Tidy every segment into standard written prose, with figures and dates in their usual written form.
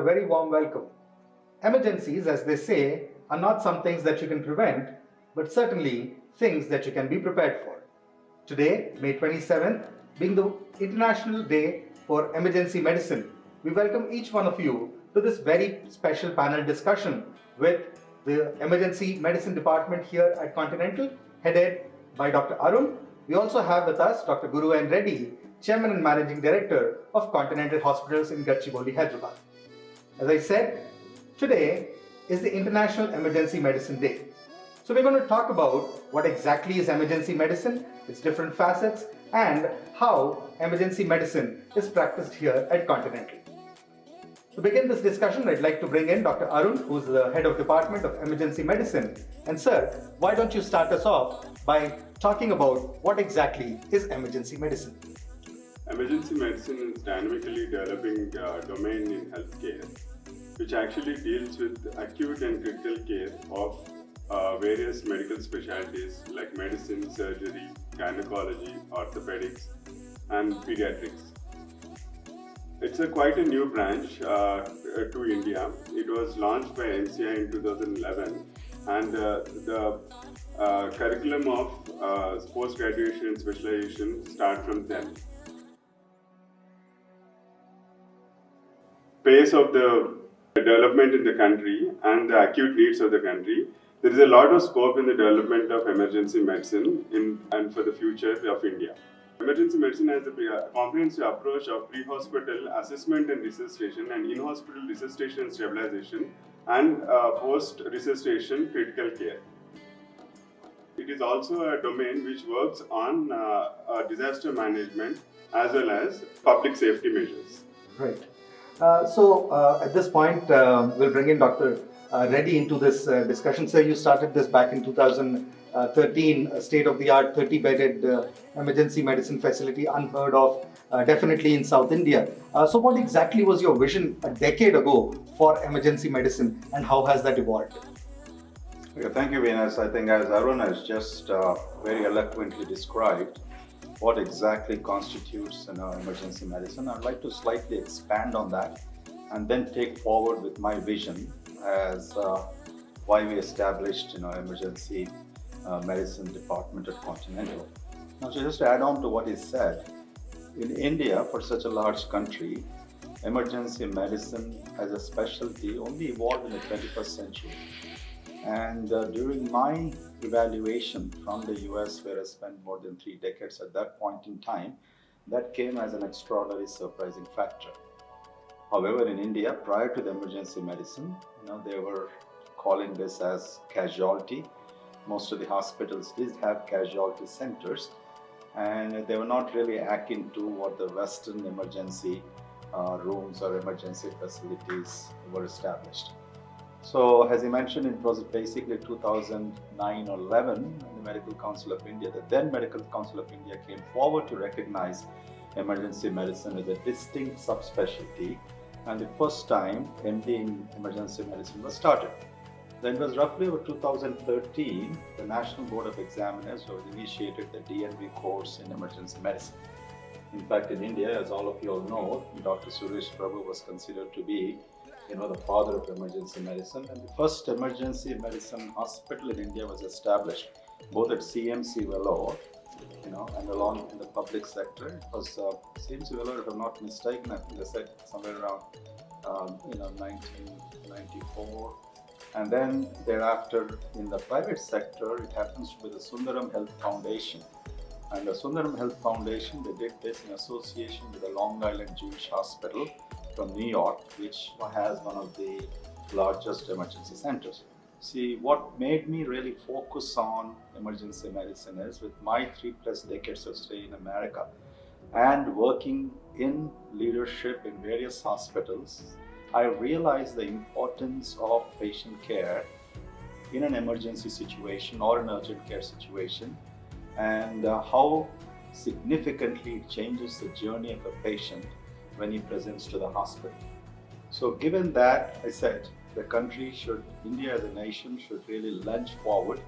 a very warm welcome. Emergencies, as they say, are not some things that you can prevent, but certainly things that you can be prepared for. Today, May 27th, being the International Day for Emergency Medicine, we welcome each one of you to this very special panel discussion with the Emergency Medicine Department here at Continental, headed by Dr. Arun. We also have with us Dr. Guru and Reddy, Chairman and Managing Director of Continental Hospitals in Gachibowli, Hyderabad. As I said, today is the International Emergency Medicine Day. So we're going to talk about what exactly is emergency medicine, its different facets, and how emergency medicine is practiced here at Continental. To begin this discussion, I'd like to bring in Dr. Arun, who's the Head of Department of Emergency Medicine. And sir, why don't you start us off by talking about what exactly is emergency medicine? Emergency medicine is dynamically developing domain in healthcare, which actually deals with acute and critical care of various medical specialties like medicine, surgery, gynecology, orthopedics, and pediatrics. It's quite a new branch to India. It was launched by MCI in 2011, and the curriculum of post-graduation and specialization start from then. Pace of the development in the country and the acute needs of the country, there is a lot of scope in the development of emergency medicine and for the future of India. Emergency medicine has a comprehensive approach of pre-hospital assessment and resuscitation and in-hospital resuscitation and stabilization and post-resuscitation critical care. It is also a domain which works on disaster management as well as public safety measures. Right. At this point, we'll bring in Dr. Reddy into this discussion. Sir, you started this back in 2013, a state-of-the-art 30-bedded emergency medicine facility, unheard of, definitely in South India. So what exactly was your vision a decade ago for emergency medicine, and how has that evolved? Okay, thank you, Venus. I think as Arun has just very eloquently described what exactly constitutes emergency medicine, I'd like to slightly expand on that and then take forward with my vision as why we established emergency medicine department at Continental. Now, so just to add on to what is said, in India, for such a large country, emergency medicine as a specialty only evolved in the 21st century. And during my evaluation from the US, where I spent more than 3 decades at that point in time, that came as an extraordinary surprising factor. However, in India, prior to the emergency medicine, they were calling this as casualty. Most of the hospitals did have casualty centers, and they were not really akin to what the Western emergency rooms or emergency facilities were established. So, as I mentioned, it was basically 2009 or 11, the Medical Council of India, the then Medical Council of India, came forward to recognize emergency medicine as a distinct subspecialty, and the first time MD in emergency medicine was started. Then it was roughly over 2013, the National Board of Examiners initiated the DNB course in emergency medicine. In fact, in India, as all of you all know, Dr. Suresh Prabhu was considered to be the father of emergency medicine, and the first emergency medicine hospital in India was established both at CMC Vellore, and along in the public sector. It was CMC Vellore, if I'm not mistaken, I think they said somewhere around 1994. And then thereafter, in the private sector, it happens to be the Sundaram Health Foundation. And the Sundaram Health Foundation, they did this in association with the Long Island Jewish Hospital from New York, which has one of the largest emergency centers. See, what made me really focus on emergency medicine is with my 3+ decades of stay in America and working in leadership in various hospitals, I realized the importance of patient care in an emergency situation or an urgent care situation, and how significantly it changes the journey of a patient when he presents to the hospital. So given that, I said the country should, India as a nation, should really lunge forward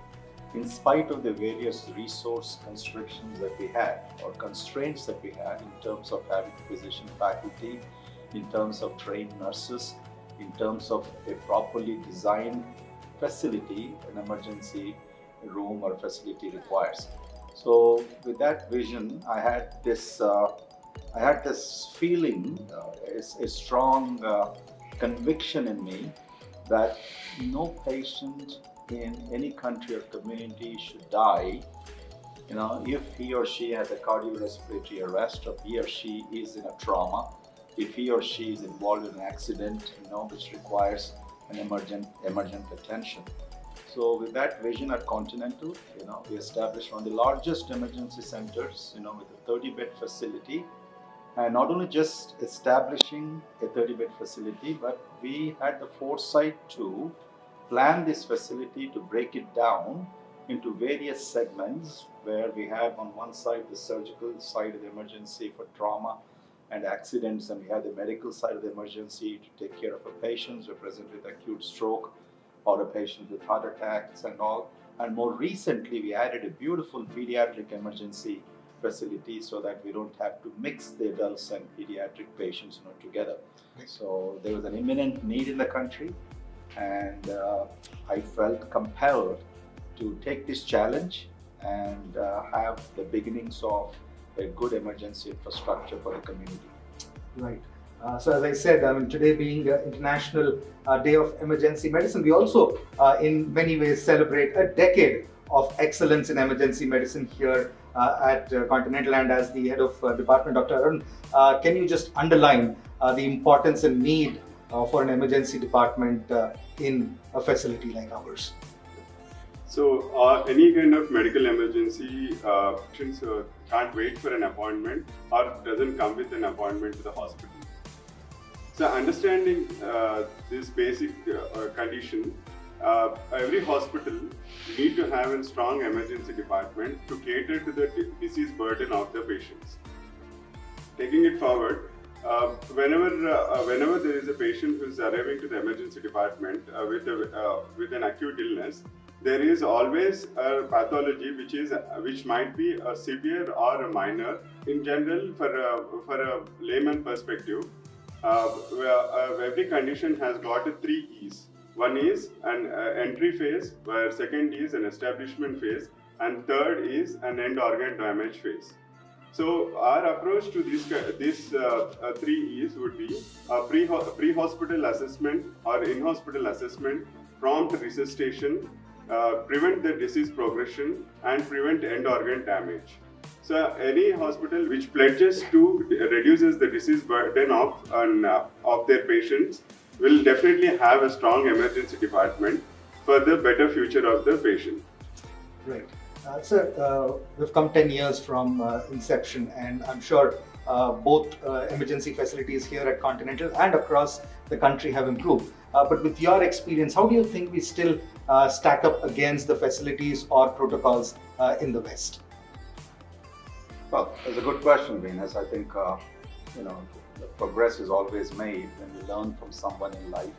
in spite of the various resource constrictions that we had or constraints that we had in terms of having physician faculty, in terms of trained nurses, in terms of a properly designed facility an emergency room or facility requires. So with that vision, I had this feeling, a strong conviction in me that no patient in any country or community should die, if he or she has a cardiorespiratory arrest, or he or she is in a trauma, if he or she is involved in an accident, which requires an emergent attention. So with that vision at Continental, we established one of the largest emergency centers, with a 30-bed facility. And not only just establishing a 30-bed facility, but we had the foresight to plan this facility to break it down into various segments, where we have on one side the surgical side of the emergency for trauma and accidents, and we have the medical side of the emergency to take care of a patient who present with acute stroke or a patient with heart attacks and all. And more recently, we added a beautiful pediatric emergency facility so that we don't have to mix the adults and pediatric patients together. So there was an imminent need in the country, and I felt compelled to take this challenge and have the beginnings of a good emergency infrastructure for the community. Right. So as I said, today being International Day of Emergency Medicine, we also in many ways celebrate a decade of excellence in emergency medicine here at Continental. And as the head of department, Dr. Arun, can you just underline the importance and need for an emergency department in a facility like ours? So any kind of medical emergency, patients can't wait for an appointment or doesn't come with an appointment to the hospital. So understanding this basic condition, every hospital need to have a strong emergency department to cater to the disease burden of the patients. Taking it forward, whenever there is a patient who is arriving to the emergency department with an acute illness, there is always a pathology which might be a severe or a minor. In general, for a layman perspective, every condition has got 3 E's. One is an entry phase, where second is an establishment phase, and third is an end organ damage phase. So our approach to these 3 E's would be a pre-hospital assessment or in-hospital assessment, prompt resuscitation, prevent the disease progression, and prevent end organ damage. So any hospital which pledges to reduces the disease burden of their patients will definitely have a strong emergency department for the better future of the patient. Right. Sir, we've come 10 years from inception, and I'm sure both emergency facilities here at Continental and across the country have improved. But with your experience, how do you think we still stack up against the facilities or protocols in the West? Well, that's a good question, Venus. I think the progress is always made when we learn from someone in life,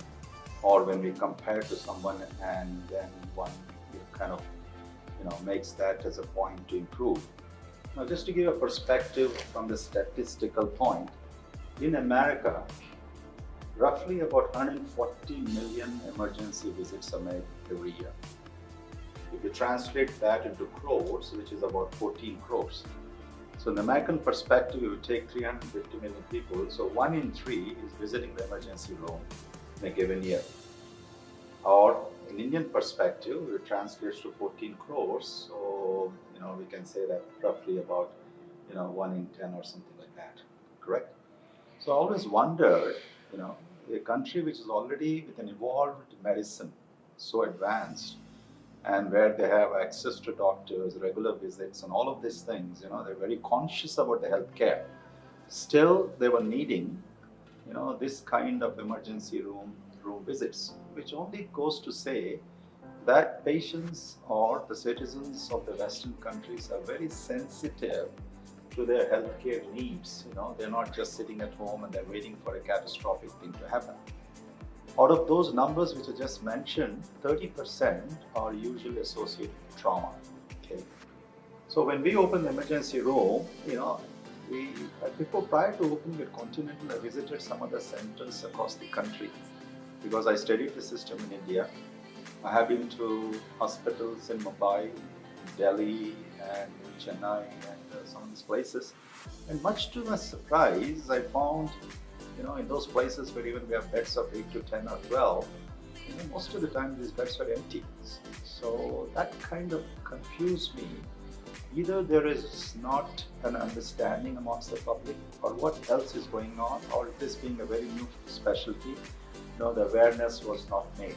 or when we compare to someone, and then one kind of makes that as a point to improve. Now, just to give a perspective from the statistical point, in America, roughly about 140 million emergency visits are made every year. If you translate that into crores, which is about 14 crores. So in the American perspective, you would take 350 million people, so 1 in 3 is visiting the emergency room in a given year. Or in Indian perspective, it translates to 14 crores, so we can say that roughly about 1 in 10 or something like that, correct? So I always wondered, a country which is already with an evolved medicine, so advanced, and where they have access to doctors, regular visits, and all of these things, they're very conscious about the healthcare. Still, they were needing, this kind of emergency room visits, which only goes to say that patients or the citizens of the Western countries are very sensitive to their healthcare needs. They're not just sitting at home and they're waiting for a catastrophic thing to happen. Out of those numbers which I just mentioned, 30% are usually associated with trauma. Okay. So when we open the emergency room, prior to opening at Continental, I visited some other centers across the country. because I studied the system in India. I have been to hospitals in Mumbai, Delhi, and Chennai, and some of these places. And much to my surprise, I found, in those places where even we have beds of 8 to 10 or 12, most of the time these beds are empty. So that kind of confused me. Either there is not an understanding amongst the public, or what else is going on, or this being a very new specialty, the awareness was not made.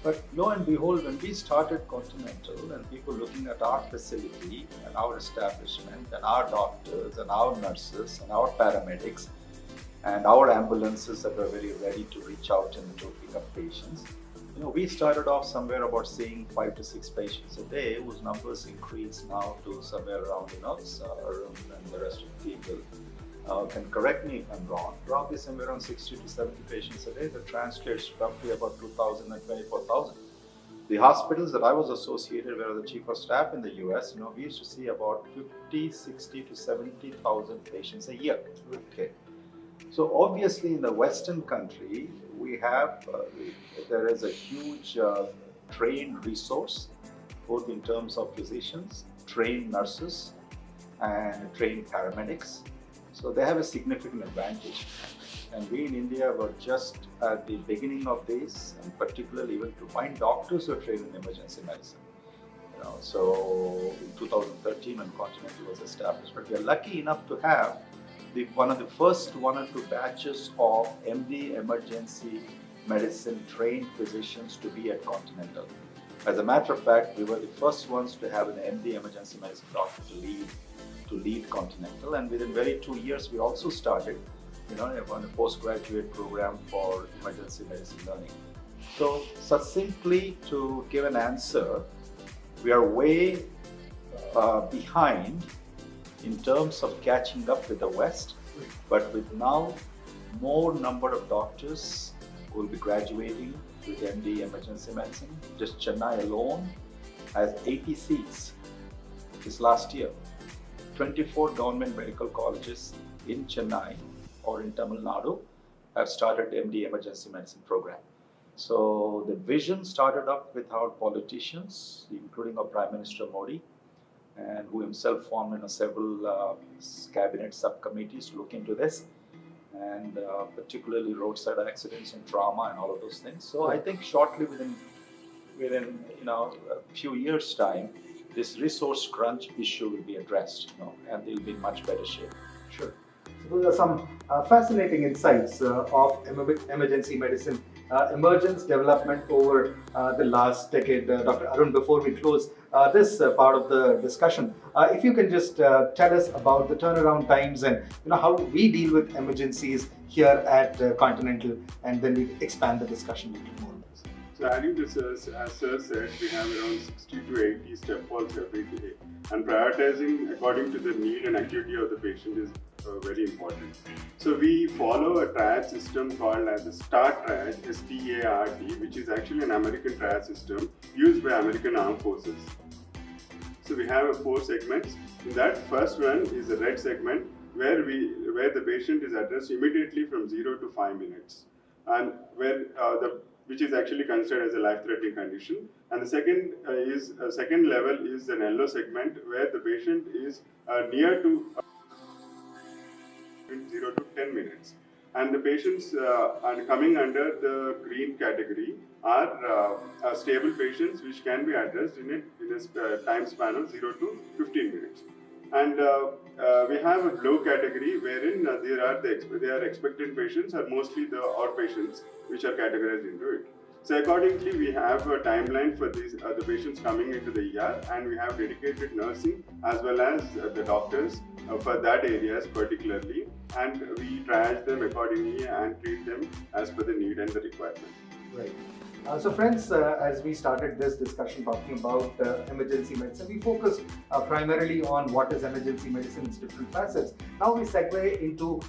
But lo and behold, when we started Continental and people looking at our facility and our establishment and our doctors and our nurses and our paramedics and our ambulances that were very ready to reach out and to pick up patients, we started off somewhere about seeing 5 to 6 patients a day, whose numbers increased now to somewhere around, Arun and the rest of the people can correct me if I'm wrong, probably somewhere around 60 to 70 patients a day. That translates roughly about 2,000 and 24,000. The hospitals that I was associated with, the chief of staff in the US, we used to see about 50, 60 to 70,000 patients a year. Okay. So obviously in the Western country, we have, there is a huge trained resource, both in terms of physicians, trained nurses, and trained paramedics. So they have a significant advantage. And we in India were just at the beginning of this, and particularly even to find doctors who are trained in emergency medicine. So in 2013 when Continental was established, but we are lucky enough to have one of the first 1 or 2 batches of MD emergency medicine trained physicians to be at Continental. As a matter of fact, we were the first ones to have an MD emergency medicine doctor to lead Continental, and within very 2 years we also started on a postgraduate program for emergency medicine learning. So succinctly, to give an answer, we are way behind in terms of catching up with the West, but with now more number of doctors who will be graduating with MD emergency medicine. Just Chennai alone has 80 seats this last year. 24 government medical colleges in Chennai or in Tamil Nadu have started MD emergency medicine program. So the vision started up with our politicians, including our Prime Minister Modi, and who himself formed several cabinet subcommittees to look into this, and particularly roadside accidents and trauma and all of those things. So I think shortly within a few years' time, this resource crunch issue will be addressed, and they'll be in much better shape. Sure. So those are some fascinating insights of emergency medicine emergence, development over the last decade. Dr. Arun, before we close this part of the discussion, if you can just tell us about the turnaround times and how we deal with emergencies here at Continental, and then we expand the discussion a little more. So adding to as Sir said, we have around 60 to 80 step calls every day, and prioritizing according to the need and acuity of the patient is very important. So we follow a triage system called as the START triage, START, which is actually an American triage system used by American Armed Forces. So we have 4 segments. In that, first one is the red segment, where the patient is addressed immediately from 0 to 5 minutes, and where which is actually considered as a life-threatening condition. And the second level is an yellow segment, where the patient is near to 0 to 10 minutes. And the patients coming under the green category are stable patients, which can be addressed in a time span of 0 to 15 minutes. And we have a blue category wherein they are expectant patients, or mostly the outpatients, which are categorized into it. So accordingly, we have a timeline for these the patients coming into the ER, and we have dedicated nursing as well as the doctors for that areas particularly, and we triage them accordingly and treat them as per the need and the requirement. Right. So friends, as we started this discussion talking about emergency medicine, we focused primarily on what is emergency medicine's different facets. Now we segue into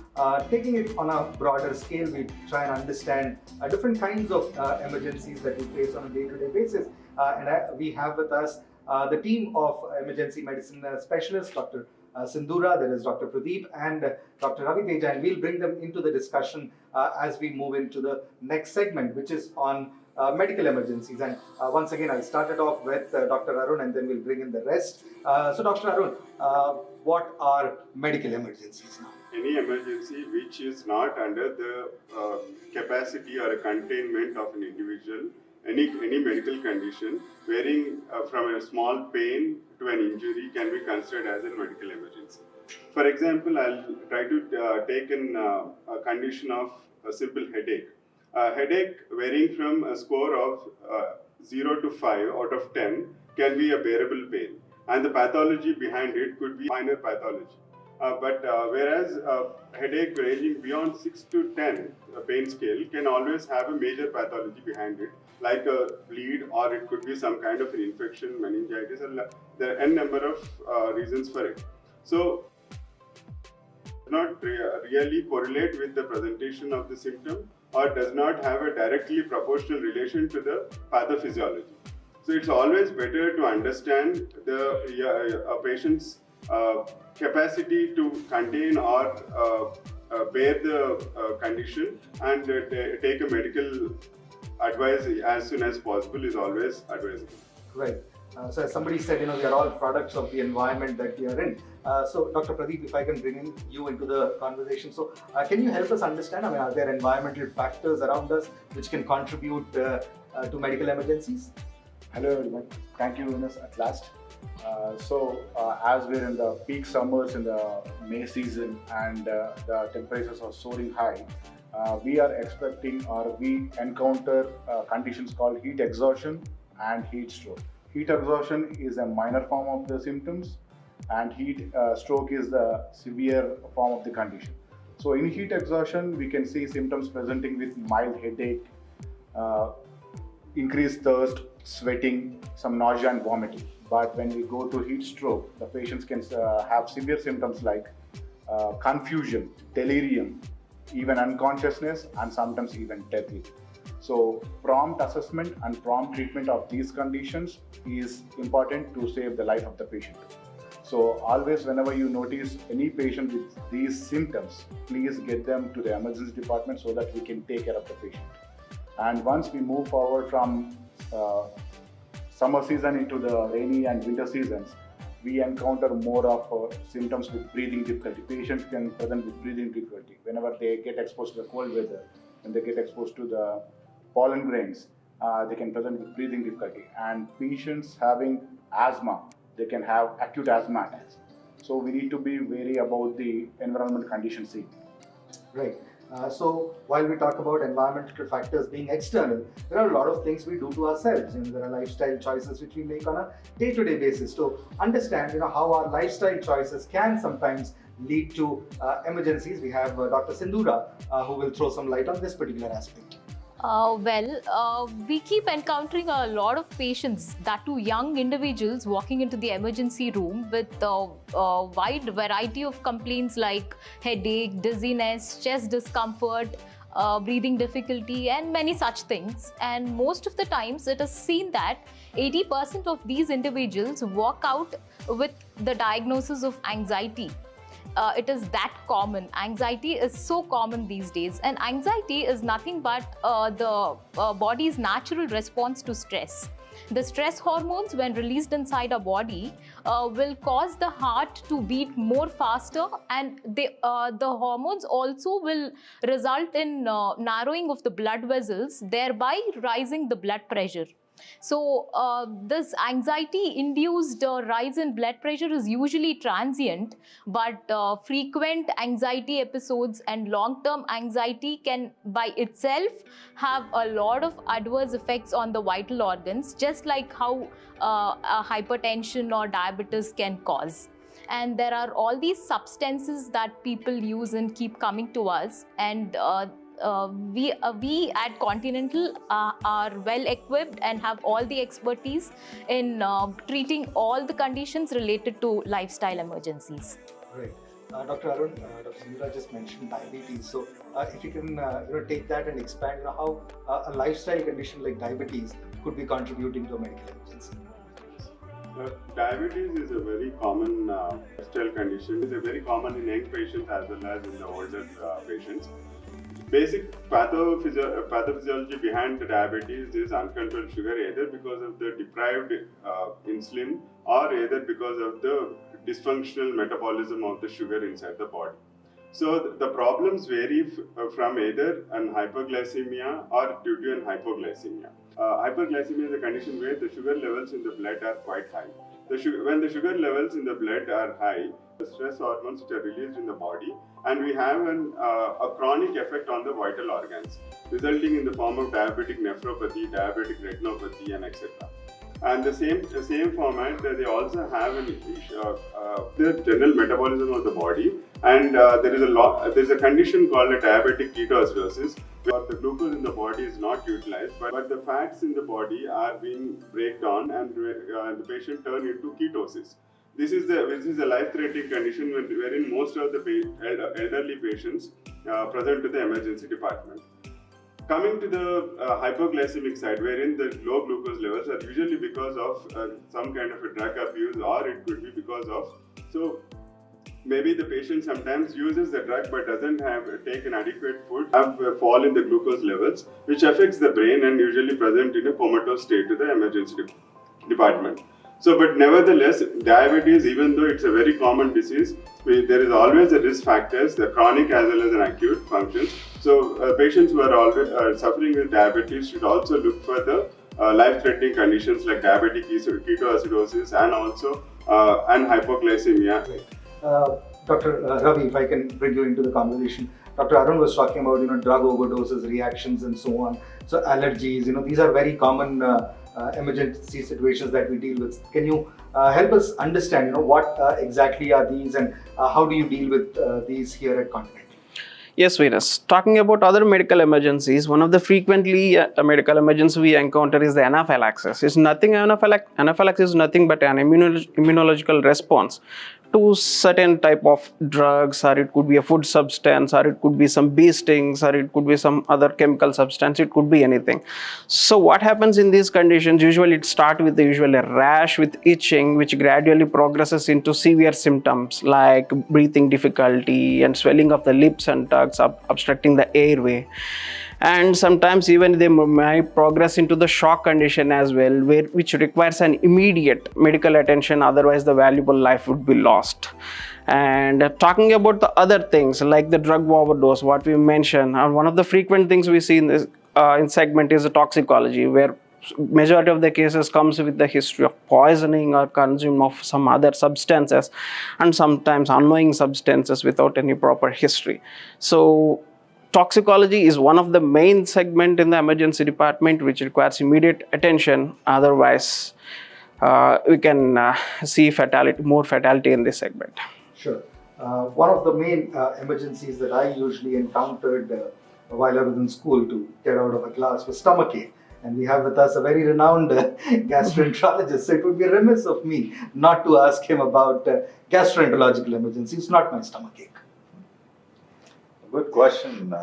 taking it on a broader scale. We try and understand different kinds of emergencies that we face on a day-to-day basis. And we have with us the team of emergency medicine specialists, Dr. Sindhura, there is Dr. Pradeep and Dr. Ravi Teja, and we'll bring them into the discussion as we move into the next segment, which is on medical emergencies. And once again, I'll start it off with Dr. Arun, and then we'll bring in the rest. So, Dr. Arun, what are medical emergencies now? Any emergency which is not under the capacity or a containment of an individual, any medical condition varying from a small pain to an injury can be considered as a medical emergency. For example, I'll try to take in a condition of a simple headache. A headache varying from a score of 0 to 5 out of 10 can be a bearable pain, and the pathology behind it could be minor pathology. Whereas a headache ranging beyond 6 to 10 pain scale can always have a major pathology behind it, like a bleed, or it could be some kind of an infection, meningitis, and there are n number of reasons for it. So, not really correlate with the presentation of the symptom, or does not have a directly proportional relation to the pathophysiology. So it's always better to understand a patient's capacity to contain or bear the condition, and take a medical advice as soon as possible is always advisable. Right. So as somebody said, we are all products of the environment that we are in. So Dr. Pradeep, if I can bring you into the conversation. So can you help us understand, are there environmental factors around us which can contribute to medical emergencies? Hello everyone, thank you Venus at last. As we're in the peak summers in the May season and the temperatures are soaring high, we are expecting or we encounter conditions called heat exhaustion and heat stroke. Heat exhaustion is a minor form of the symptoms, and heat stroke is the severe form of the condition. So in heat exhaustion, we can see symptoms presenting with mild headache, increased thirst, sweating, some nausea and vomiting. But when we go to heat stroke, the patients can have severe symptoms like confusion, delirium, even unconsciousness, and sometimes even death. So prompt assessment and prompt treatment of these conditions is important to save the life of the patient. So always whenever you notice any patient with these symptoms, please get them to the emergency department so that we can take care of the patient. And once we move forward from summer season into the rainy and winter seasons, we encounter more of symptoms with breathing difficulty. Patients can present with breathing difficulty whenever they get exposed to the cold weather, when they get exposed to the pollen grains, they can present with breathing difficulty. And patients having asthma, they can have acute asthma attacks. So we need to be wary about the environmental conditions. Right. So while we talk about environmental factors being external, there are a lot of things we do to ourselves. There are lifestyle choices which we make on a day-to-day basis to understand how our lifestyle choices can sometimes lead to emergencies. We have Dr. Sindhura who will throw some light on this particular aspect. We keep encountering a lot of patients, that too young individuals, walking into the emergency room with a wide variety of complaints like headache, dizziness, chest discomfort, breathing difficulty, and many such things. And most of the times it is seen that 80% of these individuals walk out with the diagnosis of anxiety. It is that common. Anxiety is so common these days, and anxiety is nothing but the body's natural response to stress. The stress hormones, when released inside our body, will cause the heart to beat more faster, and the hormones also will result in narrowing of the blood vessels, thereby rising the blood pressure. So this anxiety-induced rise in blood pressure is usually transient, but frequent anxiety episodes and long-term anxiety can by itself have a lot of adverse effects on the vital organs, just like how hypertension or diabetes can cause. And there are all these substances that people use and keep coming to us, and we at Continental are well equipped and have all the expertise in treating all the conditions related to lifestyle emergencies. Right. Dr. Arun, Dr. Sindhura just mentioned diabetes. So if you can take that and expand how a lifestyle condition like diabetes could be contributing to a medical emergency. Diabetes is a very common lifestyle condition. It's a very common in young patients as well as in the older patients. Basic pathophysiology behind the diabetes is uncontrolled sugar, either because of the deprived insulin or either because of the dysfunctional metabolism of the sugar inside the body. So the problems vary from either an hyperglycemia or due to an hypoglycemia. Hyperglycemia is a condition where the sugar levels in the blood are quite high. When the sugar levels in the blood are high, the stress hormones which are released in the body, and we have a chronic effect on the vital organs, resulting in the form of diabetic nephropathy, diabetic retinopathy, and etc. And the same format, they also have the general metabolism of the body, and there's a condition called a diabetic ketoacidosis, where the glucose in the body is not utilized, but the fats in the body are being break down, and the patient turn into ketosis. This is a life-threatening condition wherein most of the elderly patients present to the emergency department. Coming to the hypoglycemic side, wherein the low glucose levels are usually because of some kind of a drug abuse, or it could be because of, so maybe the patient sometimes uses the drug but doesn't have taken adequate food, have a fall in the glucose levels, which affects the brain and usually present in a comatose state to the emergency department. So, but nevertheless, diabetes, even though it's a very common disease, there is always a risk factors, the chronic as well as an acute functions. So, patients who are already suffering with diabetes should also look for the life-threatening conditions like diabetic ketoacidosis and also and hypoglycemia. Dr. Ravi, if I can bring you into the conversation. Dr. Arun was talking about drug overdoses, reactions, and so on. So allergies, these are very common emergency situations that we deal with. Can you help us understand, what exactly are these, and how do you deal with these here at Continent? Yes, Venus. Talking about other medical emergencies, one of the frequently medical emergencies we encounter is the anaphylaxis. Anaphylaxis is nothing but an immunological response to certain type of drugs, or it could be a food substance, or it could be some bee stings, or it could be some other chemical substance, it could be anything. So what happens in these conditions, usually it starts with the usual rash with itching, which gradually progresses into severe symptoms like breathing difficulty and swelling of the lips and tongues, obstructing the airway. And sometimes even they might progress into the shock condition as well, which requires an immediate medical attention, otherwise the valuable life would be lost. And talking about the other things like the drug overdose, what we mentioned, and one of the frequent things we see in this segment is the toxicology, where majority of the cases comes with the history of poisoning or consume of some other substances, and sometimes unknowing substances without any proper history. So toxicology is one of the main segment in the emergency department which requires immediate attention. Otherwise, we can see more fatality in this segment. Sure. One of the main emergencies that I usually encountered while I was in school to get out of a class was stomachache. And we have with us a very renowned gastroenterologist. So it would be remiss of me not to ask him about gastroenterological emergencies, not my stomachache. Good question,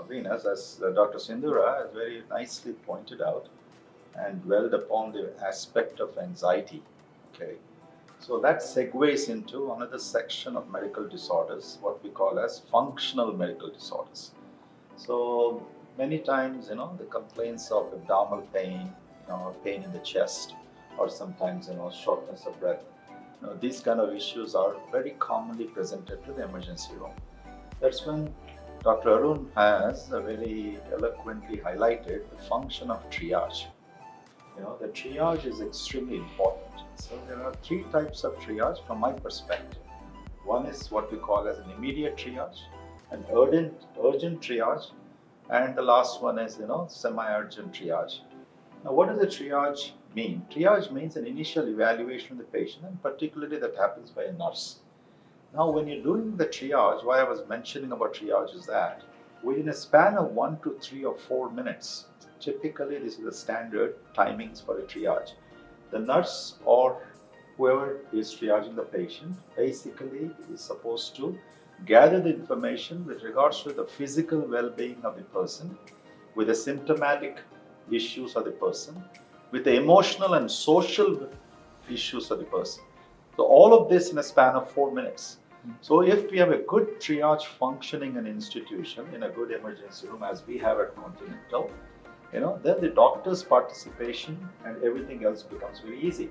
Venus, as Dr. Sindhura has very nicely pointed out and dwelled upon the aspect of anxiety. Okay, so that segues into another section of medical disorders, what we call as functional medical disorders. So many times, the complaints of abdominal pain, pain in the chest, or sometimes, shortness of breath, these kind of issues are very commonly presented to the emergency room. That's when Dr. Arun has very eloquently highlighted the function of triage. The triage is extremely important. So there are three types of triage from my perspective. One is what we call as an immediate triage, an urgent triage, and the last one is, semi-urgent triage. Now, what does a triage mean? Triage means an initial evaluation of the patient, and particularly that happens by a nurse. Now, when you're doing the triage, why I was mentioning about triage is that within a span of 1 to 3 or 4 minutes, typically this is the standard timings for a triage. The nurse or whoever is triaging the patient basically is supposed to gather the information with regards to the physical well-being of the person, with the symptomatic issues of the person, with the emotional and social issues of the person. So all of this in a span of 4 minutes. So if we have a good triage functioning in an institution, in a good emergency room as we have at Continental, then the doctor's participation and everything else becomes very easy.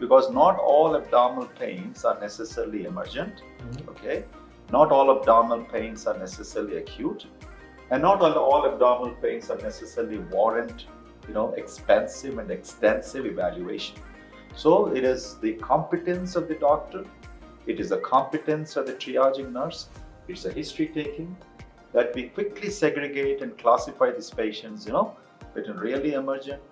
Because not all abdominal pains are necessarily emergent, okay? Not all abdominal pains are necessarily acute, and not all abdominal pains are necessarily warrant, expensive and extensive evaluation. So it is the competence of the doctor, it is the competence of the triaging nurse, it's a history taking that we quickly segregate and classify these patients, between really emergent,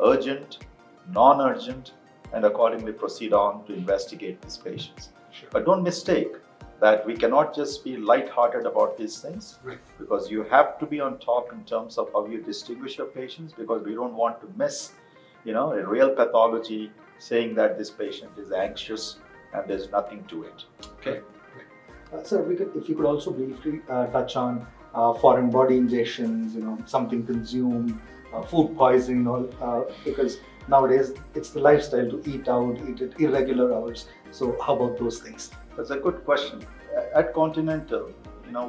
urgent, non-urgent, and accordingly proceed on to investigate these patients. Sure. But don't mistake that we cannot just be light-hearted about these things, Right. because you have to be on top in terms of how you distinguish your patients, because we don't want to miss, a real pathology saying that this patient is anxious and there's nothing to it. Okay. Sir, if you could also briefly touch on foreign body injections, something consumed, food poisoning, because nowadays it's the lifestyle to eat out, eat at irregular hours. So how about those things? That's a good question. At Continental,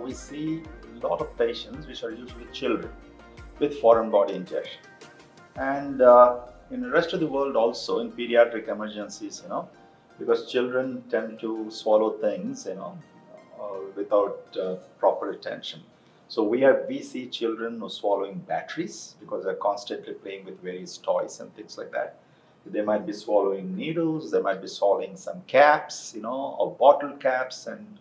we see a lot of patients which are usually children with foreign body injection. And in the rest of the world also, in pediatric emergencies, because children tend to swallow things, without proper attention. So we see children who are swallowing batteries because they're constantly playing with various toys and things like that. They might be swallowing needles, they might be swallowing some caps, or bottle caps and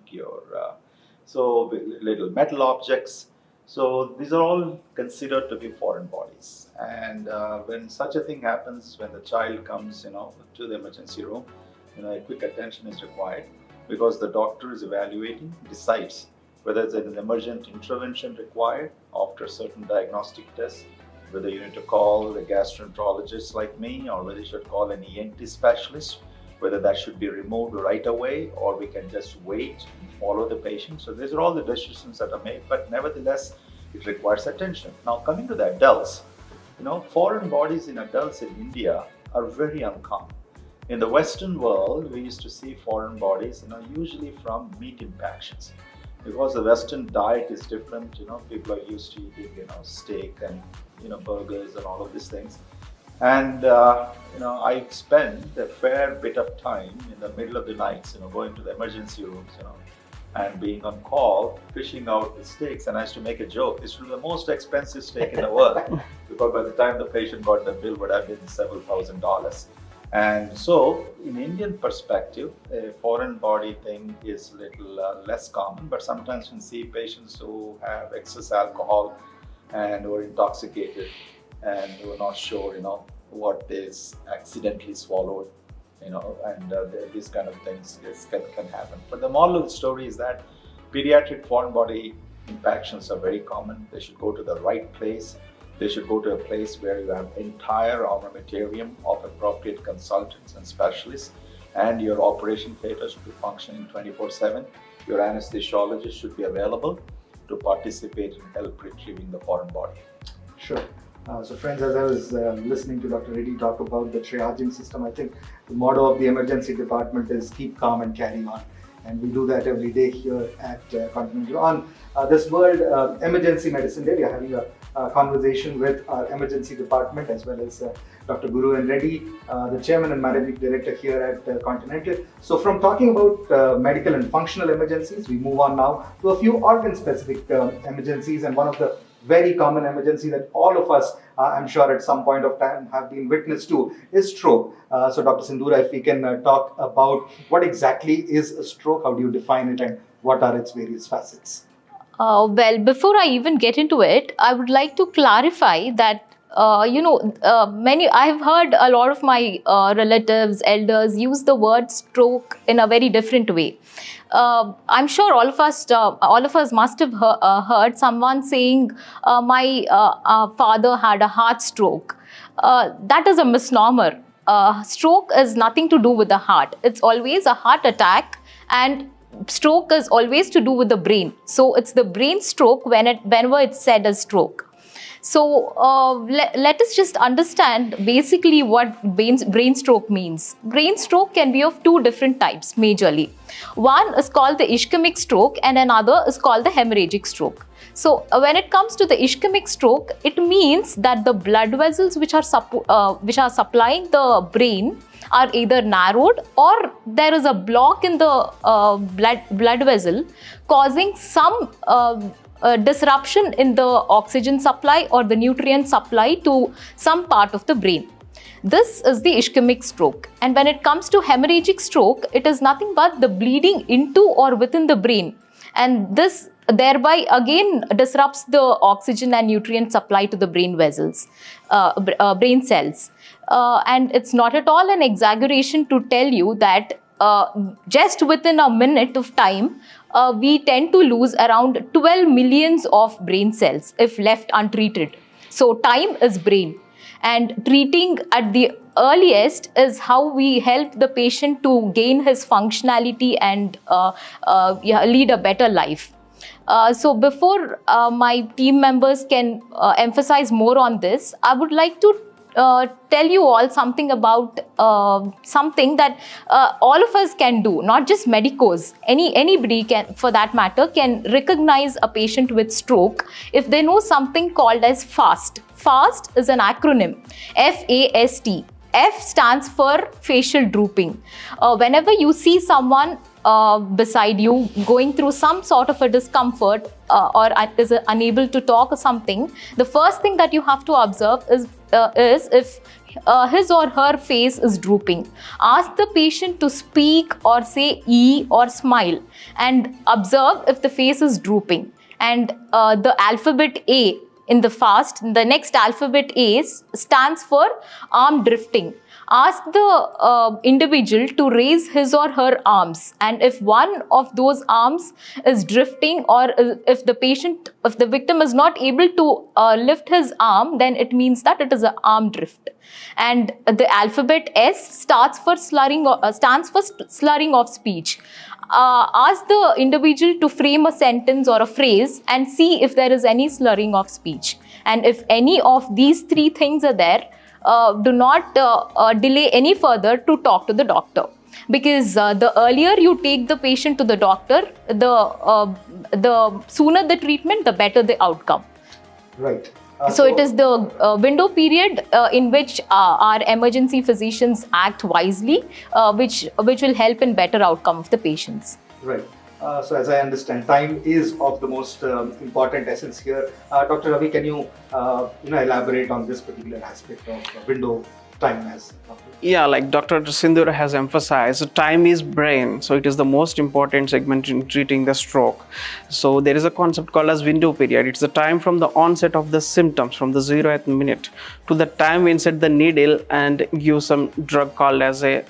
so little metal objects. So these are all considered to be foreign bodies. And when such a thing happens, when the child comes, to the emergency room, a quick attention is required, because the doctor is evaluating, decides whether there's an emergent intervention required after certain diagnostic tests, whether you need to call a gastroenterologist like me, or whether you should call an ENT specialist, whether that should be removed right away, or we can just wait and follow the patient. So these are all the decisions that are made, but nevertheless, it requires attention. Now, coming to the adults, foreign bodies in adults in India are very uncommon. In the Western world, we used to see foreign bodies, usually from meat impactions. Because the Western diet is different, people are used to eating, steak and, burgers and all of these things. And, I spend a fair bit of time in the middle of the nights, going to the emergency rooms, and being on call, fishing out the steaks. And I used to make a joke, this was the most expensive steak in the world, because by the time the patient got the bill, would have been several $1,000s. And so, in Indian perspective, a foreign body thing is a little less common, but sometimes we see patients who have excess alcohol and who are intoxicated and who are not sure, what is accidentally swallowed, and these kind of things can happen. But the moral of the story is that pediatric foreign body impactions are very common. They should go to the right place. They should go to a place where you have entire armamentarium of appropriate consultants and specialists, and your operation theatre should be functioning 24/7. Your anesthesiologist should be available to participate and help retrieving the foreign body. Sure. So friends, as I was listening to Dr. Reddy talk about the triaging system, I think the motto of the emergency department is keep calm and carry on. And we do that every day here at Continental. On this World Emergency Medicine Day, we are having a conversation with our emergency department, as well as Dr. Guru and Reddy, the chairman and managing director here at Continental. So from talking about medical and functional emergencies, we move on now to a few organ-specific emergencies, and one of the very common emergency that all of us, I'm sure at some point of time have been witness to, is stroke. So Dr. Sindhura, if we can talk about what exactly is a stroke, how do you define it, and what are its various facets? Well, before I even get into it, I would like to clarify that I've heard a lot of my relatives, elders use the word stroke in a very different way. I'm sure all of us must have heard someone saying, my father had a heart stroke. That is a misnomer. Stroke is nothing to do with the heart. It's always a heart attack, and stroke is always to do with the brain. So it's the brain stroke whenever it's said as stroke. So let us just understand basically what brain stroke means. Brain stroke can be of two different types majorly. One is called the ischemic stroke and another is called the hemorrhagic stroke. So when it comes to the ischemic stroke, it means that the blood vessels which are supplying the brain are either narrowed or there is a block in the blood vessel causing some disruption in the oxygen supply or the nutrient supply to some part of the brain. This is the ischemic stroke. And when it comes to hemorrhagic stroke, it is nothing but the bleeding into or within the brain. And this thereby again disrupts the oxygen and nutrient supply to the brain vessels, brain cells. And it's not at all an exaggeration to tell you that just within a minute of time, we tend to lose around 12 millions of brain cells if left untreated. So time is brain. And treating at the earliest is how we help the patient to gain his functionality and lead a better life. So before my team members can emphasize more on this, I would like to tell you all something about something that all of us can do, not just medicos. Anybody can, for that matter, can recognize a patient with stroke if they know something called as FAST. FAST is an acronym, F-A-S-T. F stands for facial drooping. Whenever you see someone beside you going through some sort of a discomfort or is unable to talk or something, the first thing that you have to observe is if his or her face is drooping. Ask the patient to speak or say E or smile and observe if the face is drooping. And the alphabet A in the FAST, the next alphabet A stands for arm drifting. Ask the individual to raise his or her arms, and if one of those arms is drifting or if the victim is not able to lift his arm, then it means that it is an arm drift. And the alphabet S stands for slurring of speech. Ask the individual to frame a sentence or a phrase and see if there is any slurring of speech. And if any of these three things are there, do not delay any further to talk to the doctor. Because the earlier you take the patient to the doctor, the sooner the treatment, the better the outcome. Right. So it is the window period in which our emergency physicians act wisely, which will help in better outcome of the patients. Right. So as I understand, time is of the most important essence here. Dr. Ravi, can you elaborate on this particular aspect of window time as? Yeah, like Dr. Sindur has emphasized, time is brain. So it is the most important segment in treating the stroke. So there is a concept called as window period. It's the time from the onset of the symptoms, from the 0th minute to the time we insert the needle and give some drug called as a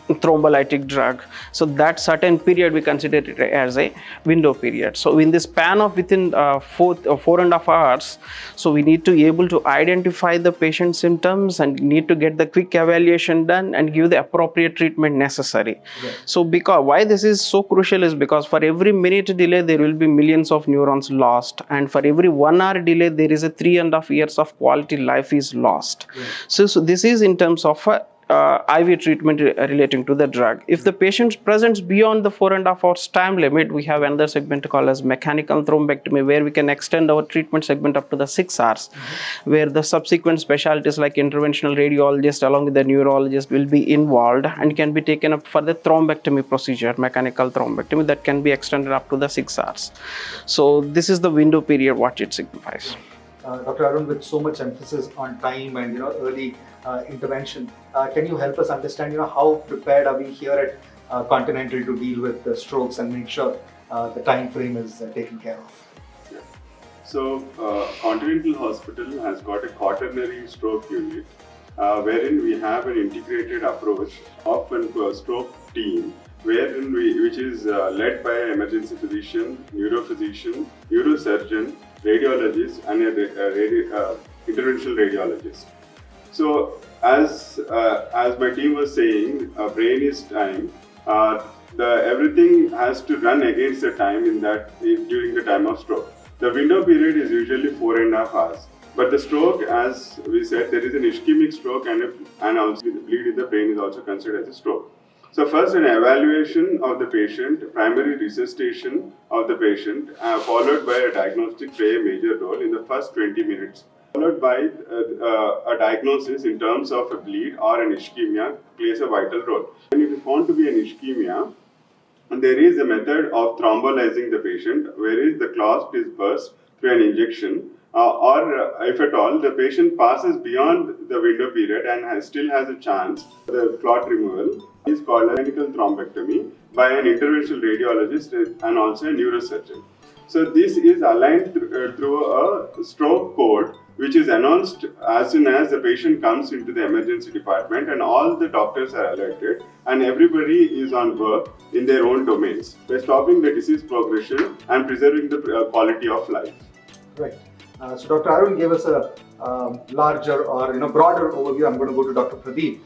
thrombolytic drug. So that certain period we consider it as a window period. So in the span of within 4.5 hours, so we need to be able to identify the patient's symptoms and need to get the quick evaluation done and give the appropriate treatment necessary. Right. So because why this is so crucial is because for every minute delay there will be millions of neurons lost, and for every 1 hour delay there is a 3.5 years of quality life is lost. Right. So this is in terms of IV treatment relating to the drug. If the patient presents beyond the 4.5 hours time limit, we have another segment called as mechanical thrombectomy, where we can extend our treatment segment up to the 6 hours, where the subsequent specialties like interventional radiologist along with the neurologist will be involved and can be taken up for the thrombectomy procedure, mechanical thrombectomy, that can be extended up to the 6 hours. So this is the window period what it signifies. Dr. Arun, with so much emphasis on time and early intervention, can you help us understand how prepared are we here at Continental to deal with the strokes and make sure the time frame is taken care of? Yeah. So Continental Hospital has got a quaternary stroke unit wherein we have an integrated approach of a stroke team which is led by an emergency physician, neurophysician, neurosurgeon, radiologist and a interventional radiologist. So as my team was saying, brain is time. Everything has to run against the time during the time of stroke. The window period is usually 4.5 hours. But the stroke, as we said, there is an ischemic stroke and also the bleed in the brain is also considered as a stroke. So first, an evaluation of the patient, primary resuscitation of the patient, followed by a diagnostic play a major role in the first 20 minutes, followed by a diagnosis in terms of a bleed or an ischemia plays a vital role. And if you found to be an ischemia, there is a method of thrombolizing the patient, whereas the clot is burst through an injection, or if at all the patient passes beyond the window period and still has a chance, the clot removal is called a mechanical thrombectomy by an interventional radiologist and also a neurosurgeon. So this is aligned through a stroke code which is announced as soon as the patient comes into the emergency department, and all the doctors are alerted and everybody is on work in their own domains by stopping the disease progression and preserving the quality of life. Right. So Dr. Arun gave us a larger or broader overview. I'm going to go to Dr. Pradeep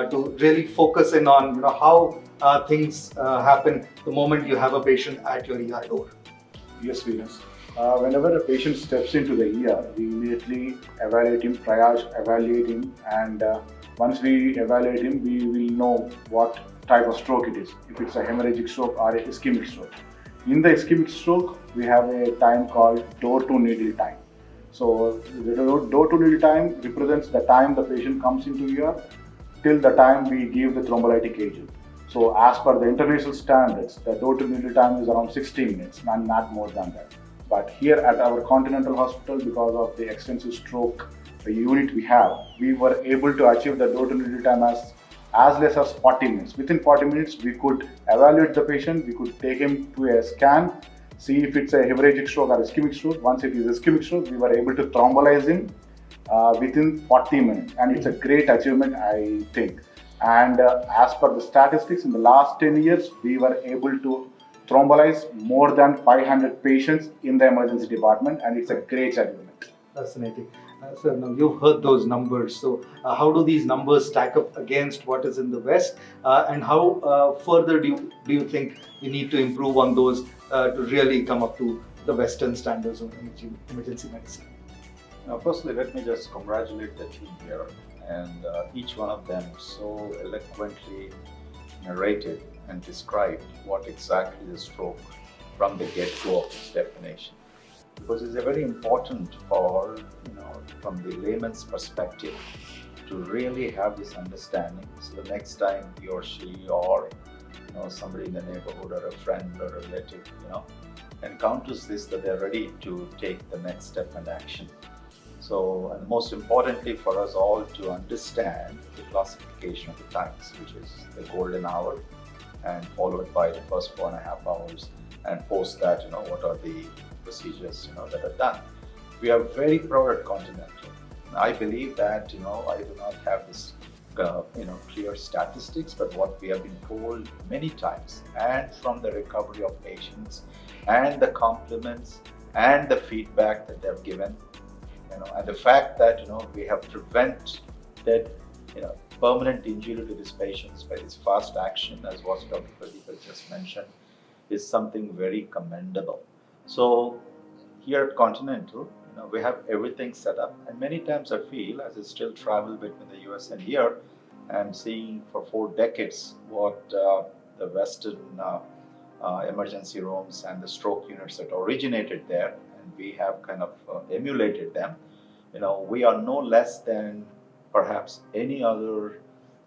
to really focus in on how things happen the moment you have a patient at your ER door. Yes, Venus. Whenever a patient steps into the ER, we immediately evaluate him, triage, evaluate him, and once we evaluate him, we will know what type of stroke it is, if it's a hemorrhagic stroke or a ischemic stroke. In the ischemic stroke, we have a time called door-to-needle time. So the door-to-needle time represents the time the patient comes into ER till the time we give the thrombolytic agent. So as per the international standards, the door-to-needle time is around 60 minutes and not more than that. But here at our Continental Hospital, because of the extensive stroke unit we have, we were able to achieve the door-to-needle time as less as 40 minutes. Within 40 minutes, we could evaluate the patient, we could take him to a scan, see if it's a hemorrhagic stroke or ischemic stroke. Once it is ischemic stroke, we were able to thrombolize him within 40 minutes. And it's a great achievement, I think. And as per the statistics, in the last 10 years, we were able to thrombolize more than 500 patients in the emergency department, and it's a great achievement. Fascinating. So now you've heard those numbers. So how do these numbers stack up against what is in the West, and how further do you think we need to improve on those to really come up to the Western standards of emergency medicine? Now, firstly, let me just congratulate the team here, and each one of them so eloquently narrated and described what exactly is stroke from the get-go of its definition. Because it's very important for, from the layman's perspective, to really have this understanding. So the next time he or she or somebody in the neighborhood or a friend or a relative, encounters this, that they're ready to take the next step and action. So, and most importantly for us all to understand the classification of the times, which is the golden hour, and followed by the first 4.5 hours, and post that, what are the procedures, that are done. We are very proud at Continental. I believe that, I do not have this, clear statistics, but what we have been told many times, and from the recovery of patients, and the compliments, and the feedback that they've given, and the fact that, we have prevented, permanent injury to these patients by this fast action, as what Dr. Pradeep has just mentioned, is something very commendable. So here at Continental, we have everything set up, and many times I feel, as I still travel between the US and here, and seeing for 4 decades what the Western emergency rooms and the stroke units that originated there, and we have kind of emulated them. We are no less than perhaps any other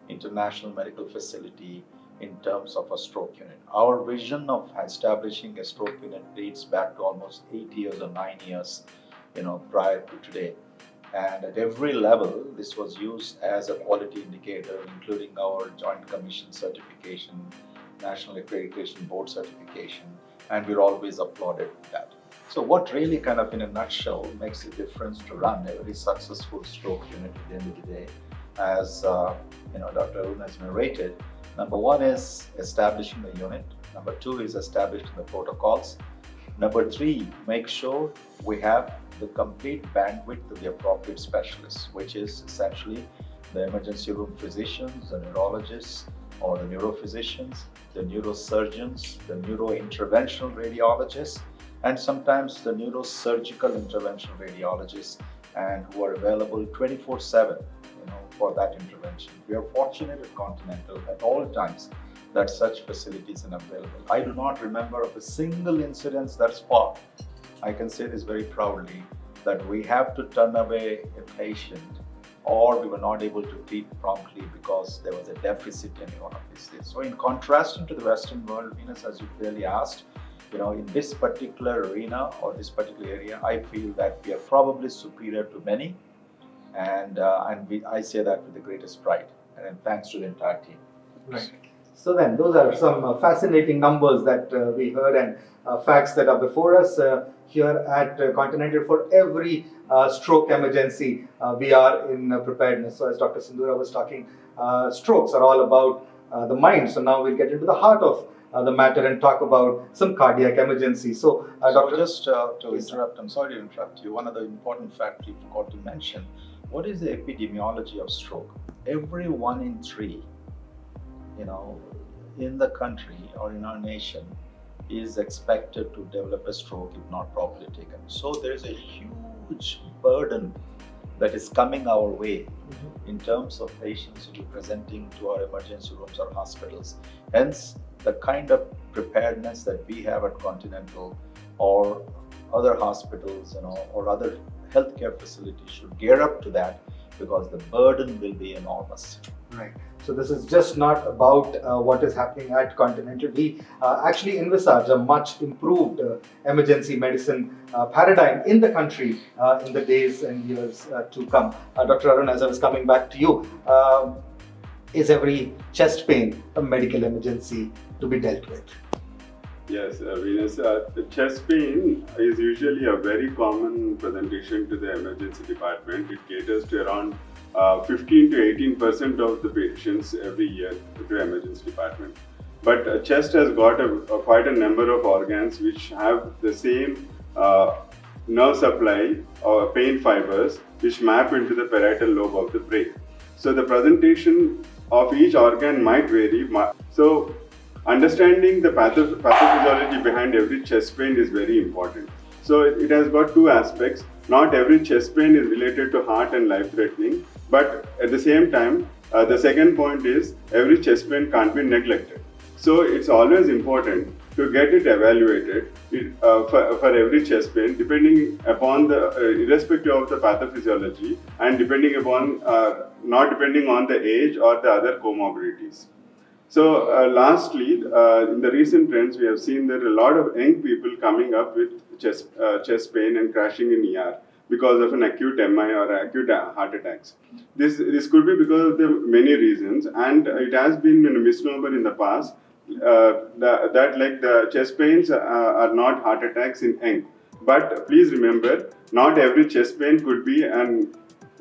international medical facility in terms of a stroke unit. Our vision of establishing a stroke unit dates back to almost 8 years or 9 years, prior to today. And at every level, this was used as a quality indicator, including our Joint Commission certification, National Accreditation Board certification, and we're always applauded for that. So what really kind of in a nutshell makes a difference to run a very successful stroke unit at the end of the day, as Dr. Arun has narrated, number 1 is establishing the unit, number 2 is establishing the protocols, number 3, make sure we have the complete bandwidth of the appropriate specialists, which is essentially the emergency room physicians, the neurologists, or the neurophysicians, the neurosurgeons, the neurointerventional radiologists, and sometimes the neurosurgical interventional radiologists, and who are available 24/7, for that intervention. We are fortunate at Continental at all times that such facilities are available. I do not remember of a single incident thus far. I can say this very proudly that we have to turn away a patient or we were not able to treat promptly because there was a deficit in one of these things. So in contrast to the Western world, Venus, as you clearly asked, in this particular arena or this particular area, I feel that we are probably superior to many, and I say that with the greatest pride, and thanks to the entire team. Right. So then, those are some fascinating numbers that we heard and facts that are before us here at Continental. For every stroke emergency, we are in preparedness. So as Dr. Sindhura was talking, strokes are all about the mind. So now we'll get into the heart of the matter and talk about some cardiac emergency. So, Dr. Just to interrupt, I'm sorry to interrupt you. One of the important facts you forgot to mention, what is the epidemiology of stroke? Every 1 in 3, in the country or in our nation is expected to develop a stroke if not properly taken. So there is a huge burden that is coming our way in terms of patients who are presenting to our emergency rooms or hospitals. Hence, the kind of preparedness that we have at Continental or other hospitals, or other healthcare facilities should gear up to that, because the burden will be enormous. Right. So this is just not about what is happening at Continental. We actually envisage a much improved emergency medicine paradigm in the country in the days and years to come. Dr. Arun, as I was coming back to you, is every chest pain a medical emergency to be dealt with? Yes, Venus, the chest pain is usually a very common presentation to the emergency department. It caters to around 15 to 18% of the patients every year to emergency department. But chest has got quite a number of organs which have the same nerve supply or pain fibers which map into the parietal lobe of the brain. So the presentation of each organ might vary. So understanding the pathophysiology behind every chest pain is very important. So it has got two aspects. Not every chest pain is related to heart and life-threatening, but at the same time, the second point is every chest pain can't be neglected. So it's always important to get it evaluated for every chest pain, depending upon irrespective of the pathophysiology and depending upon, not depending on the age or the other comorbidities. So lastly, in the recent trends, we have seen that a lot of young people coming up with chest pain and crashing in ER because of an acute MI or acute heart attacks. This could be because of the many reasons, and it has been a misnomer in the past that like the chest pains are not heart attacks in young. But please remember, not every chest pain could be an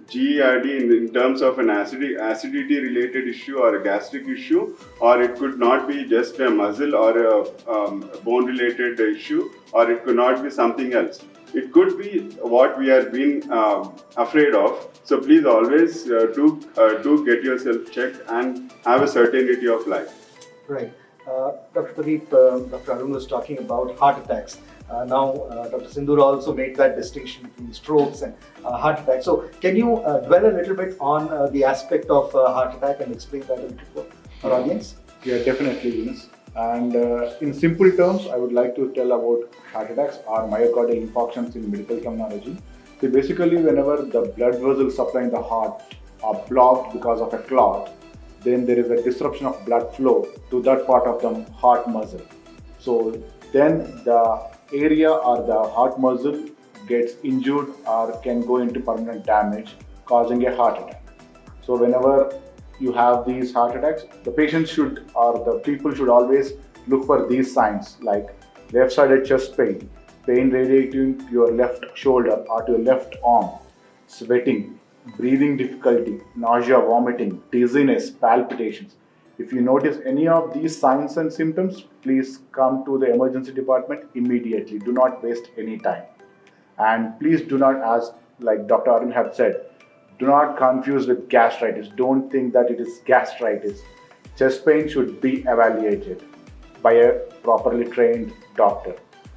GERD in terms of an acidity related issue or a gastric issue, or it could not be just a muscle or a bone related issue, or it could not be something else. It could be what we are being afraid of. So please always do get yourself checked and have a certainty of life. Right. Dr. Pradeep, Dr. Arun was talking about heart attacks. Now, Dr. Sindhura also made that distinction between strokes and heart attacks. So, can you dwell a little bit on the aspect of heart attack and explain that a little for our audience? Yeah, definitely, Venus. And in simple terms, I would like to tell about heart attacks or myocardial infarctions in medical terminology. So basically, whenever the blood vessels supplying the heart are blocked because of a clot, then there is a disruption of blood flow to that part of the heart muscle. So then the area or the heart muscle gets injured or can go into permanent damage, causing a heart attack. So whenever you have these heart attacks, the patient should, or the people should always look for these signs like left-sided chest pain, pain radiating to your left shoulder or to your left arm, sweating, breathing difficulty, nausea, vomiting, dizziness, palpitations. If you notice any of these signs and symptoms, please come to the emergency department immediately. Do not waste any time. And please do not, as like Dr. Arun had said, do not confuse with gastritis. Don't think that it is gastritis. Chest pain should be evaluated by a properly trained doctor.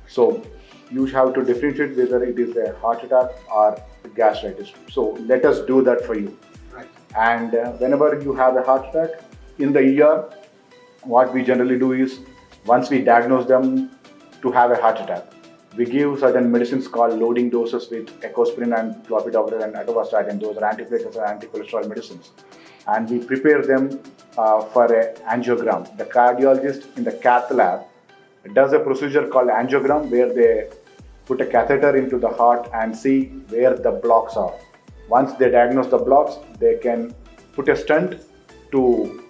So you have to differentiate whether it is a heart attack or gastritis. So let us do that for you. Right. And whenever you have a heart attack in the ER, what we generally do is, once we diagnose them to have a heart attack, we give certain medicines called loading doses with ecosprin and clopidogrel and atorvastatin. Those are antiplatelet and anti-cholesterol medicines. And we prepare them for an angiogram. The cardiologist in the cath lab does a procedure called angiogram, where they put a catheter into the heart and see where the blocks are. Once they diagnose the blocks, they can put a stent to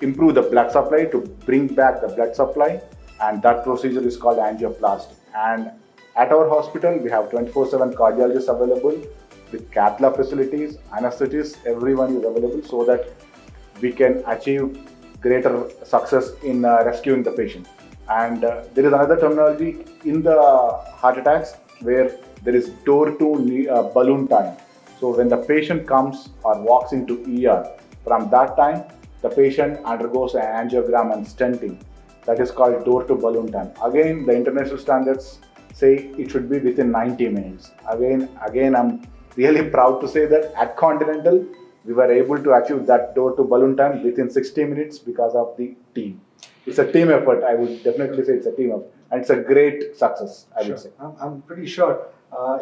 improve the blood supply, to bring back the blood supply, and that procedure is called angioplasty. And at our hospital, we have 24/7 cardiologists available with cath lab facilities, anesthetists, everyone is available so that we can achieve greater success in rescuing the patient. And there is another terminology in the heart attacks where there is door to balloon time. So when the patient comes or walks into ER, from that time, the patient undergoes an angiogram and stenting. That is called door to balloon time. Again, the international standards say it should be within 90 minutes. Again, I'm really proud to say that at Continental, we were able to achieve that door to balloon time within 60 minutes because of the team. It's a team effort. I would definitely say it's a team effort, and it's a great success, I would say. I'm pretty sure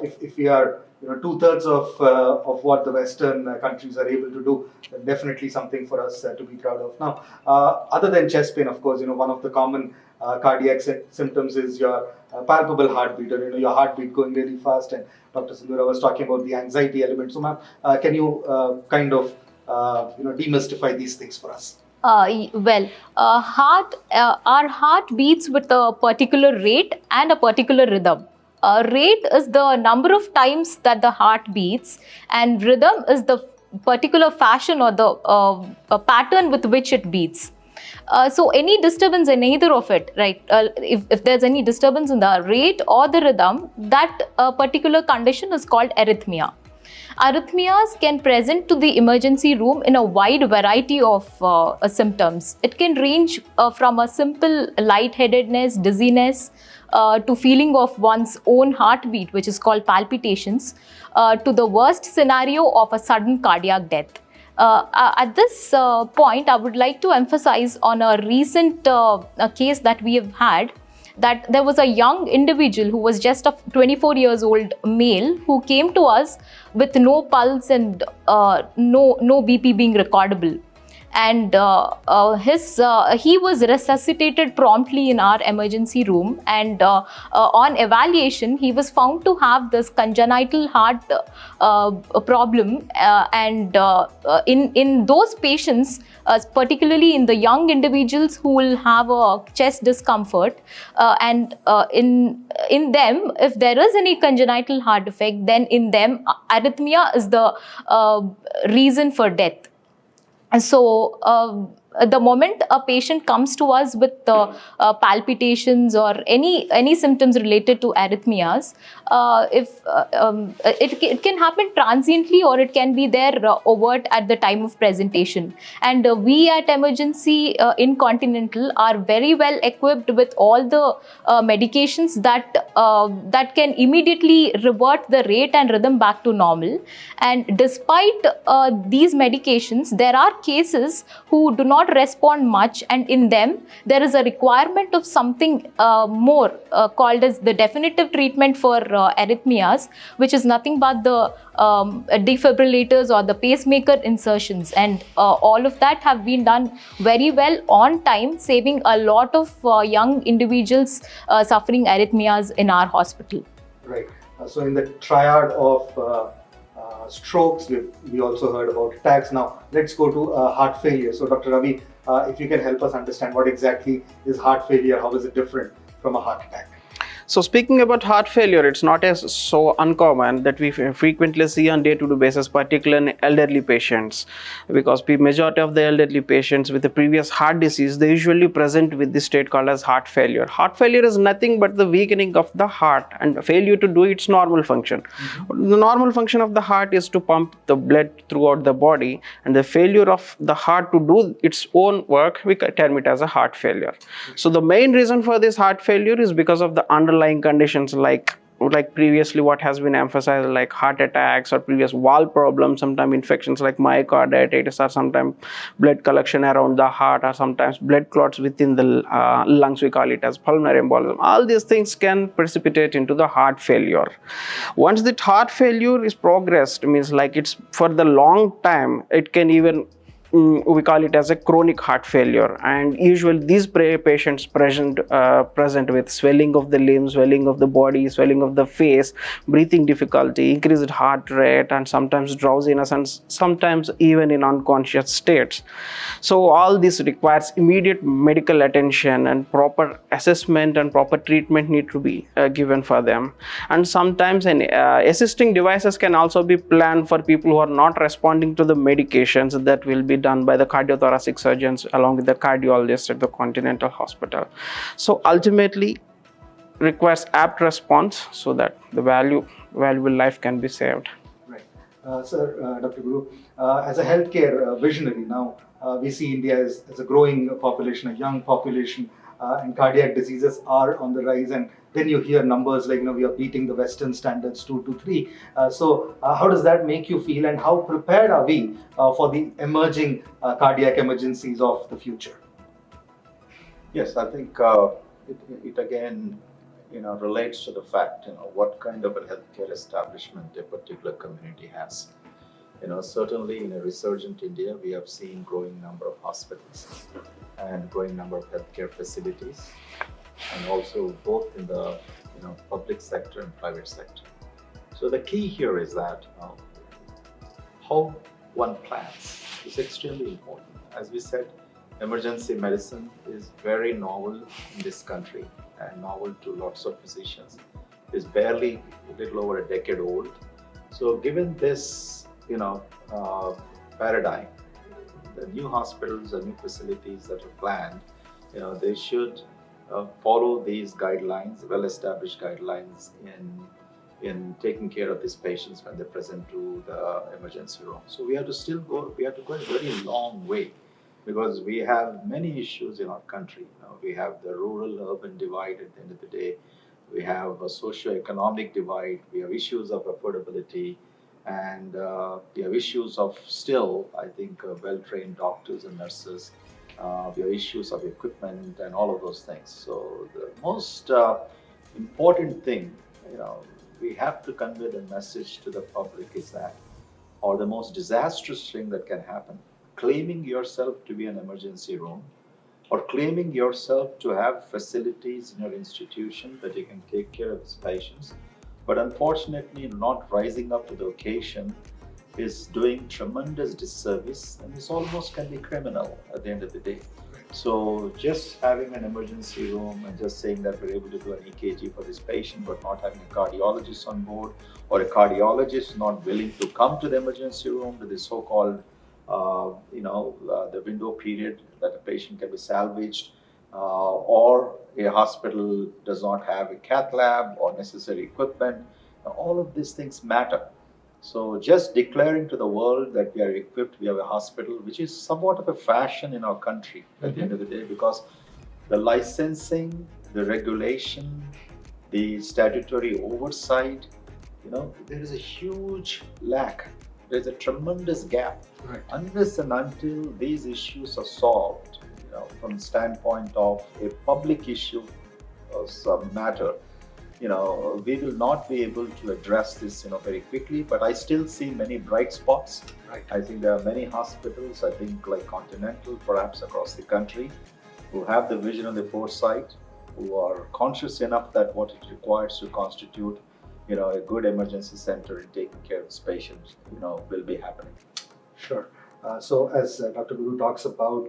if we are 2/3 of what the Western countries are able to do, then definitely something for us to be proud of. Now, other than chest pain, of course, one of the common cardiac symptoms is your palpable heartbeat, or your heartbeat going really fast. And Dr. Sindhura was talking about the anxiety element. So, ma'am, can you kind of demystify these things for us? Our heart beats with a particular rate and a particular rhythm. Rate is the number of times that the heart beats, and rhythm is the particular fashion or the pattern with which it beats. So any disturbance in either of it, right? If there's any disturbance in the rate or the rhythm, that particular condition is called arrhythmia. Arrhythmias can present to the emergency room in a wide variety of symptoms. It can range from a simple lightheadedness, dizziness, to feeling of one's own heartbeat, which is called palpitations, to the worst scenario of a sudden cardiac death. At this point, I would like to emphasize on a recent case that we have had, that there was a young individual who was just a 24 years old male who came to us with no pulse and no BP being recordable. And he was resuscitated promptly in our emergency room, and on evaluation he was found to have this congenital heart problem, and in those patients, particularly in the young individuals who will have a chest discomfort, and in them, if there is any congenital heart defect, then in them arrhythmia is the reason for death. And so, the moment a patient comes to us with palpitations or any symptoms related to arrhythmias, it can happen transiently, or it can be there overt at the time of presentation. And we at Emergency in Continental are very well equipped with all the medications that can immediately revert the rate and rhythm back to normal. And despite these medications, there are cases who do not respond much, and in them there is a requirement of something more called as the definitive treatment for arrhythmias, which is nothing but the defibrillators or the pacemaker insertions, and all of that have been done very well on time, saving a lot of young individuals suffering arrhythmias in our hospital. Right. So in the triad of strokes, we also heard about attacks. Now let's go to heart failure. So Dr. Ravi, if you can help us understand what exactly is heart failure, how is it different from a heart attack? So speaking about heart failure, it's not as so uncommon that we frequently see on day-to-day basis, particularly in elderly patients, because majority of the elderly patients with the previous heart disease, they usually present with this state called as heart failure. Heart failure is nothing but the weakening of the heart and failure to do its normal function. The normal function of the heart is to pump the blood throughout the body, and the failure of the heart to do its own work, we term it as a heart failure. So the main reason for this heart failure is because of the underlying underlying conditions like previously what has been emphasized, like heart attacks or previous valve problems, sometimes infections like myocarditis, or sometimes blood collection around the heart, or sometimes blood clots within the lungs, we call it as pulmonary embolism. All these things can precipitate into the heart failure. Once the heart failure is progressed, means like it's for the long time, it can even we call it as a chronic heart failure. And usually these patients present with swelling of the limbs, swelling of the body, swelling of the face, breathing difficulty, increased heart rate, and sometimes drowsiness, and sometimes even in unconscious states. So all this requires immediate medical attention, and proper assessment and proper treatment need to be given for them. And sometimes assisting devices can also be planned for people who are not responding to the medications that will be done by the cardiothoracic surgeons along with the cardiologist at the Continental Hospital. So ultimately requires apt response so that the valuable life can be saved. Right. Sir, Dr. Guru, as a healthcare visionary now, we see India as a growing population, a young population, and cardiac diseases are on the rise. And then you hear numbers like, we are beating the Western standards 2 to 3. So how does that make you feel, and how prepared are we for the emerging cardiac emergencies of the future? Yes, I think it again, relates to the fact, what kind of a healthcare establishment a particular community has. Certainly in a resurgent India, we have seen growing number of hospitals and growing number of healthcare facilities, and also both in the public sector and private sector. So the key here is that how one plans is extremely important. As we said, emergency medicine is very novel in this country and novel to lots of physicians. It's barely a little over a decade old. So given this paradigm, the new hospitals, the new facilities that are planned, they should follow these guidelines, well-established guidelines in taking care of these patients when they present to the emergency room. So we have to go a very long way, because we have many issues in our country. We have the rural-urban divide at the end of the day. We have a socio-economic divide. We have issues of affordability, and we have issues of still, I think, well-trained doctors and nurses. We have issues of equipment and all of those things. So the most important thing, we have to convey the message to the public is that, or the most disastrous thing that can happen, claiming yourself to be an emergency room, or claiming yourself to have facilities in your institution that you can take care of these patients, but unfortunately not rising up to the occasion, is doing tremendous disservice, and this almost can be criminal at the end of the day. So just having an emergency room and just saying that we're able to do an EKG for this patient, but not having a cardiologist on board, or a cardiologist not willing to come to the emergency room to the so-called the window period that a patient can be salvaged, or a hospital does not have a cath lab or necessary equipment. All of these things matter. So just declaring to the world that we are equipped, we have a hospital, which is somewhat of a fashion in our country at the end of the day, because the licensing, the regulation, the statutory oversight, there is a huge lack. There's a tremendous gap. Right. Unless and until these issues are solved, from the standpoint of a public issue or some matter, we will not be able to address this, very quickly. But I still see many bright spots. Right. I think there are many hospitals, I think like Continental, perhaps across the country, who have the vision and the foresight, who are conscious enough that what it requires to constitute a good emergency center in taking care of its patients, will be happening. Sure. So as Dr. Guru talks about,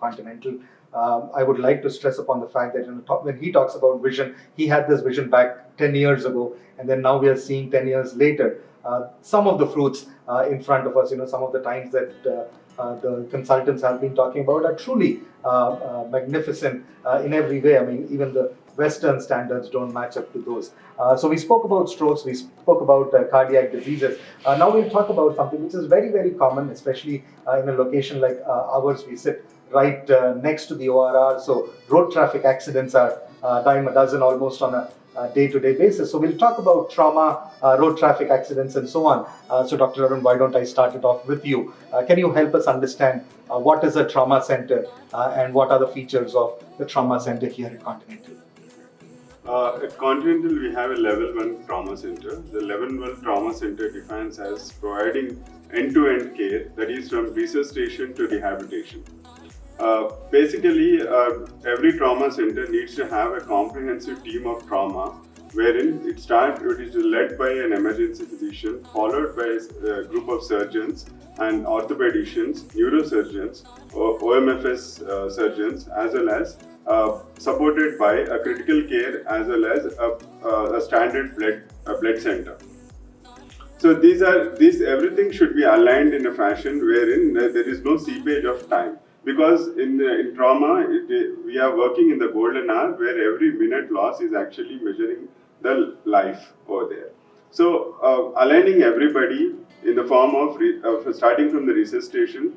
Continental, I would like to stress upon the fact that when he talks about vision, he had this vision back 10 years ago, and then now we are seeing 10 years later some of the fruits in front of us. Some of the times that the consultants have been talking about are truly magnificent in every way. I mean, even the Western standards don't match up to those. So we spoke about strokes, we spoke about cardiac diseases. Now we'll talk about something which is very, very common, especially in a location like ours. We sit right next to the ORR, so road traffic accidents are dime a dozen almost on a day-to-day basis. So we'll talk about trauma, road traffic accidents, and so on. So Dr. Arun, why don't I start it off with you? Can you help us understand what is a trauma center and what are the features of the trauma center here at Continental? At Continental, we have a level 1 trauma center. The level 1 trauma center defines as providing end-to-end care, that is from resuscitation to rehabilitation. Basically, every trauma center needs to have a comprehensive team of trauma, wherein it is led by an emergency physician, followed by a group of surgeons and orthopedicians, neurosurgeons, OMFS surgeons, as well as supported by a critical care as well as a standard blood center. So everything should be aligned in a fashion wherein there is no seepage of time. Because in trauma, we are working in the golden hour where every minute loss is actually measuring the life over there. So aligning everybody in the form of starting from the resuscitation.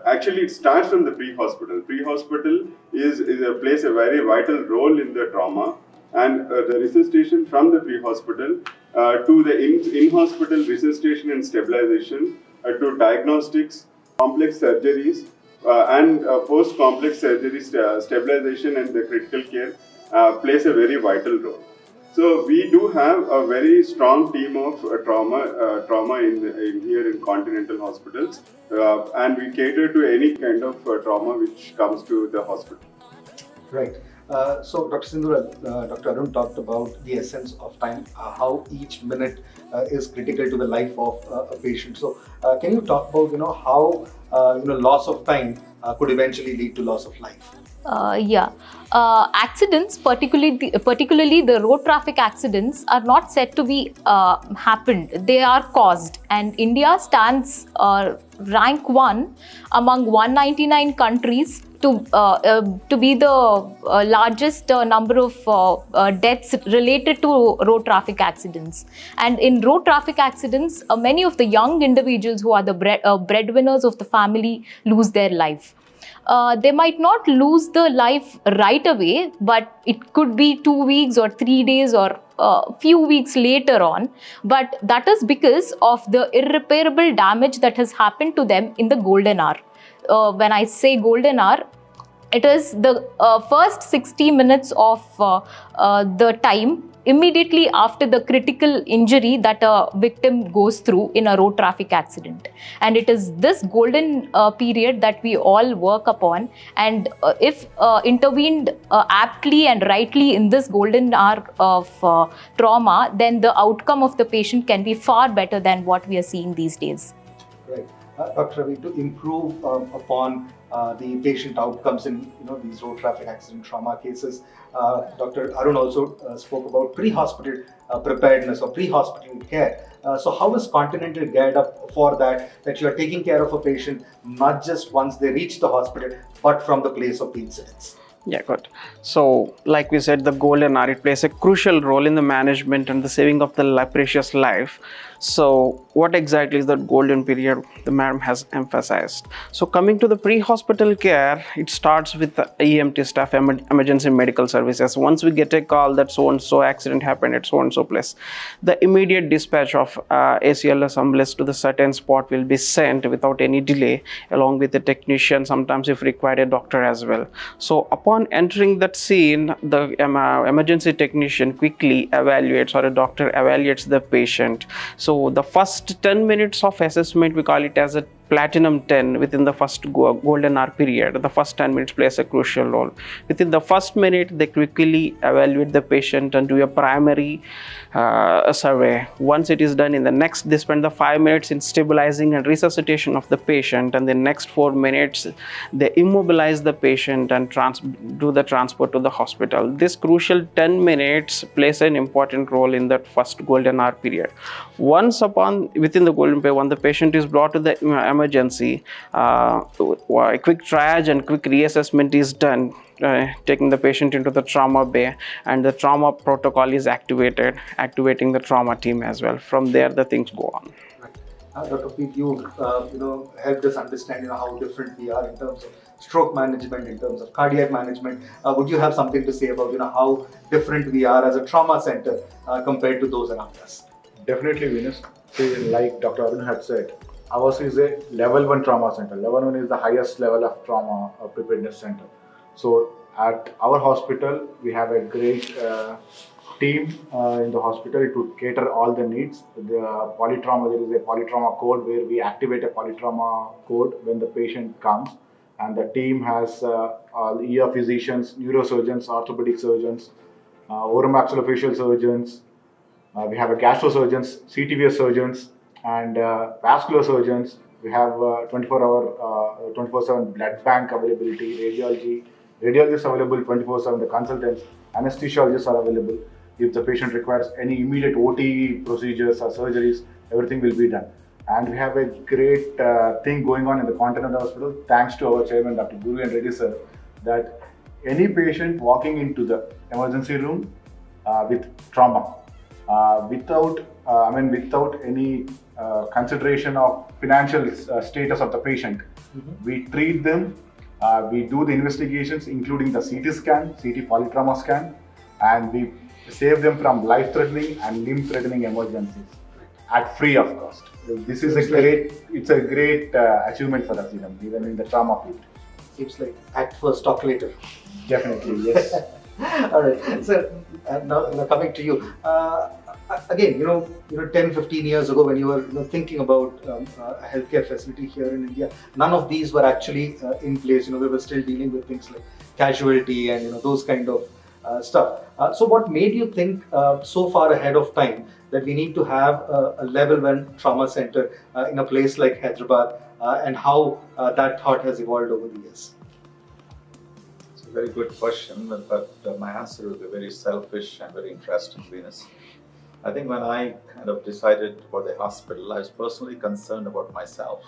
Actually, it starts from the pre-hospital. Pre-hospital plays a very vital role in the trauma, and the resuscitation from the pre-hospital to the in-hospital resuscitation and stabilization to diagnostics, complex surgeries, and post-complex surgery stabilization and the critical care plays a very vital role. So we do have a very strong team of trauma in here in Continental hospitals, and we cater to any kind of trauma which comes to the hospital. Right. So Dr. Sindhura, Dr. Arun talked about the essence of time, how each minute is critical to the life of a patient. So can you talk about how loss of time could eventually lead to loss of life? Accidents, particularly the road traffic accidents, are not said to be happened. They are caused, and India stands rank 1 among 199 countries to be the largest number of deaths related to road traffic accidents. And in road traffic accidents, many of the young individuals who are the breadwinners of the family lose their life. They might not lose the life right away, but it could be 2 weeks or 3 days or a few weeks later on. But that is because of the irreparable damage that has happened to them in the golden hour. When I say golden hour, it is the first 60 minutes of the time immediately after the critical injury that a victim goes through in a road traffic accident. And it is this golden period that we all work upon. And if intervened aptly and rightly in this golden hour of trauma, then the outcome of the patient can be far better than what we are seeing these days. Right. Dr. Ravi, to improve upon the patient outcomes in these road traffic accident trauma cases, Dr. Arun also spoke about pre-hospital preparedness or pre-hospital care. So how is Continental geared up for that you are taking care of a patient not just once they reach the hospital, but from the place of the incidents? Yeah, good. So, like we said, the golden hour, it plays a crucial role in the management and the saving of the precious life. So, what exactly is that golden period the madam has emphasized? So, coming to the pre-hospital care, it starts with the EMT staff, emergency medical services. Once we get a call that so-and-so accident happened at so-and-so place, the immediate dispatch of ACLS ambulance to the certain spot will be sent without any delay, along with the technician, sometimes if required a doctor as well. So, upon entering that scene, the emergency technician quickly evaluates, or a doctor evaluates the patient. So the first 10 minutes of assessment, we call it as a platinum 10 within the first golden hour period. The first 10 minutes plays a crucial role. Within the first minute, they quickly evaluate the patient and do a primary survey. Once it is done, in the next, they spend the 5 minutes in stabilizing and resuscitation of the patient, and the next 4 minutes, they immobilize the patient and do the transport to the hospital. This crucial 10 minutes plays an important role in that first golden hour period. Once within the golden period, when the patient is brought to the emergency, a quick triage and quick reassessment is done, taking the patient into the trauma bay, and the trauma protocol is activating the trauma team as well. From there, the things go on. Dr. Pete, you helped us understand how different we are in terms of stroke management, in terms of cardiac management. Would you have something to say about how different we are as a trauma center compared to those around us? Definitely, Venus. See, like Dr. Arun had said, ours is a level 1 trauma center. Level 1 is the highest level of trauma preparedness center. So at our hospital, we have a great team in the hospital to cater all the needs. The polytrauma, there is a polytrauma code where we activate a polytrauma code when the patient comes. And the team has all ER physicians, neurosurgeons, orthopedic surgeons, oromaxillofacial surgeons. We have a gastrosurgeons, CTVS surgeons, and vascular surgeons. We have 24/7 blood bank availability, radiologists available 24/7. The consultants, anesthesiologists are available. If the patient requires any immediate OT procedures or surgeries, everything will be done. And we have a great thing going on in the Continental Hospital, thanks to our chairman, Dr. Guru and Reddy sir, that any patient walking into the emergency room with trauma, without any consideration of financial status of the patient, we treat them. We do the investigations, including the CT scan, CT polytrauma scan, and we save them from life-threatening and limb-threatening emergencies at free of cost. This is it's a great achievement for us, even in the trauma field. Seems like act first, talk later. Definitely, yes. All right, sir. Now coming to you. Again, 10, 15 years ago, when you were thinking about a healthcare facility here in India, none of these were actually in place. We were still dealing with things like casualty and those kind of stuff. So, what made you think so far ahead of time that we need to have a level 1 trauma center in a place like Hyderabad, and how that thought has evolved over the years? It's a very good question, but my answer will be very selfish and very interesting, Venus. I think when I kind of decided for the hospital, I was personally concerned about myself.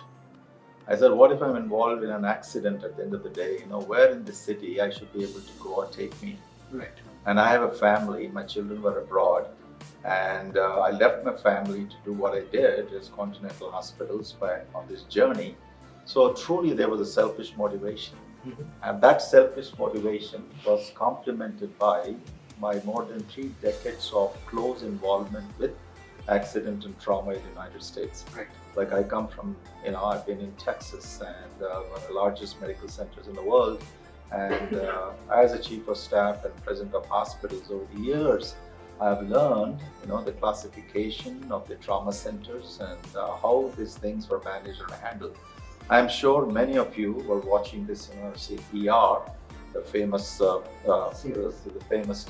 I said, what if I'm involved in an accident at the end of the day? Where in the city I should be able to go or take me? Right. And I have a family, my children were abroad, and I left my family to do what I did as Continental Hospitals on this journey. So truly there was a selfish motivation. And that selfish motivation was complemented by my more than 3 decades of close involvement with accident and trauma in the United States. Right. Like I come from, I've been in Texas and one of the largest medical centers in the world. And as a chief of staff and president of hospitals over the years, I've learned, the classification of the trauma centers and how these things were managed and handled. I'm sure many of you were watching this, ER, the famous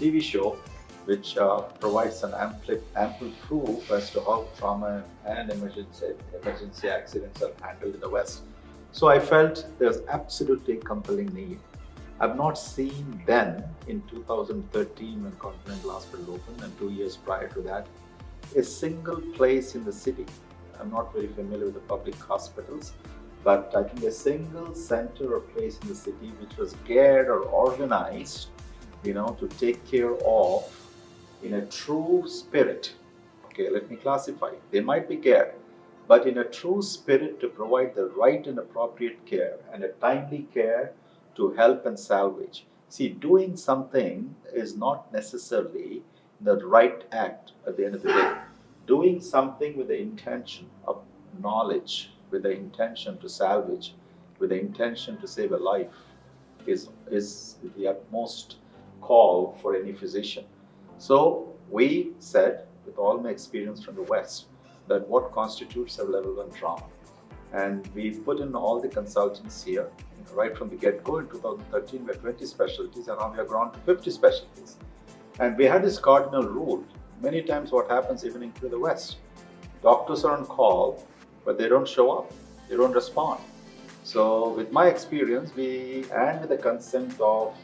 TV show, which provides an ample proof as to how trauma and emergency accidents are handled in the West. So I felt there's absolutely a compelling need. I've not seen then, in 2013 when Continental Hospital opened and 2 years prior to that, a single place in the city. I'm not very familiar with the public hospitals, but I think a single center or place in the city which was geared or organized, to take care of in a true spirit. Okay, let me classify. They might be geared, but in a true spirit to provide the right and appropriate care and a timely care to help and salvage. See, doing something is not necessarily the right act at the end of the day. Doing something with the intention of knowledge, with the intention to salvage, with the intention to save a life is the utmost call for any physician. So we said, with all my experience from the West, that what constitutes a level 1 trauma. And we put in all the consultants here, right from the get-go. In 2013, we had 20 specialties, and now we have grown to 50 specialties. And we had this cardinal rule. Many times what happens even in the West, doctors are on call, but they don't show up, they don't respond. So with my experience, and with the consent of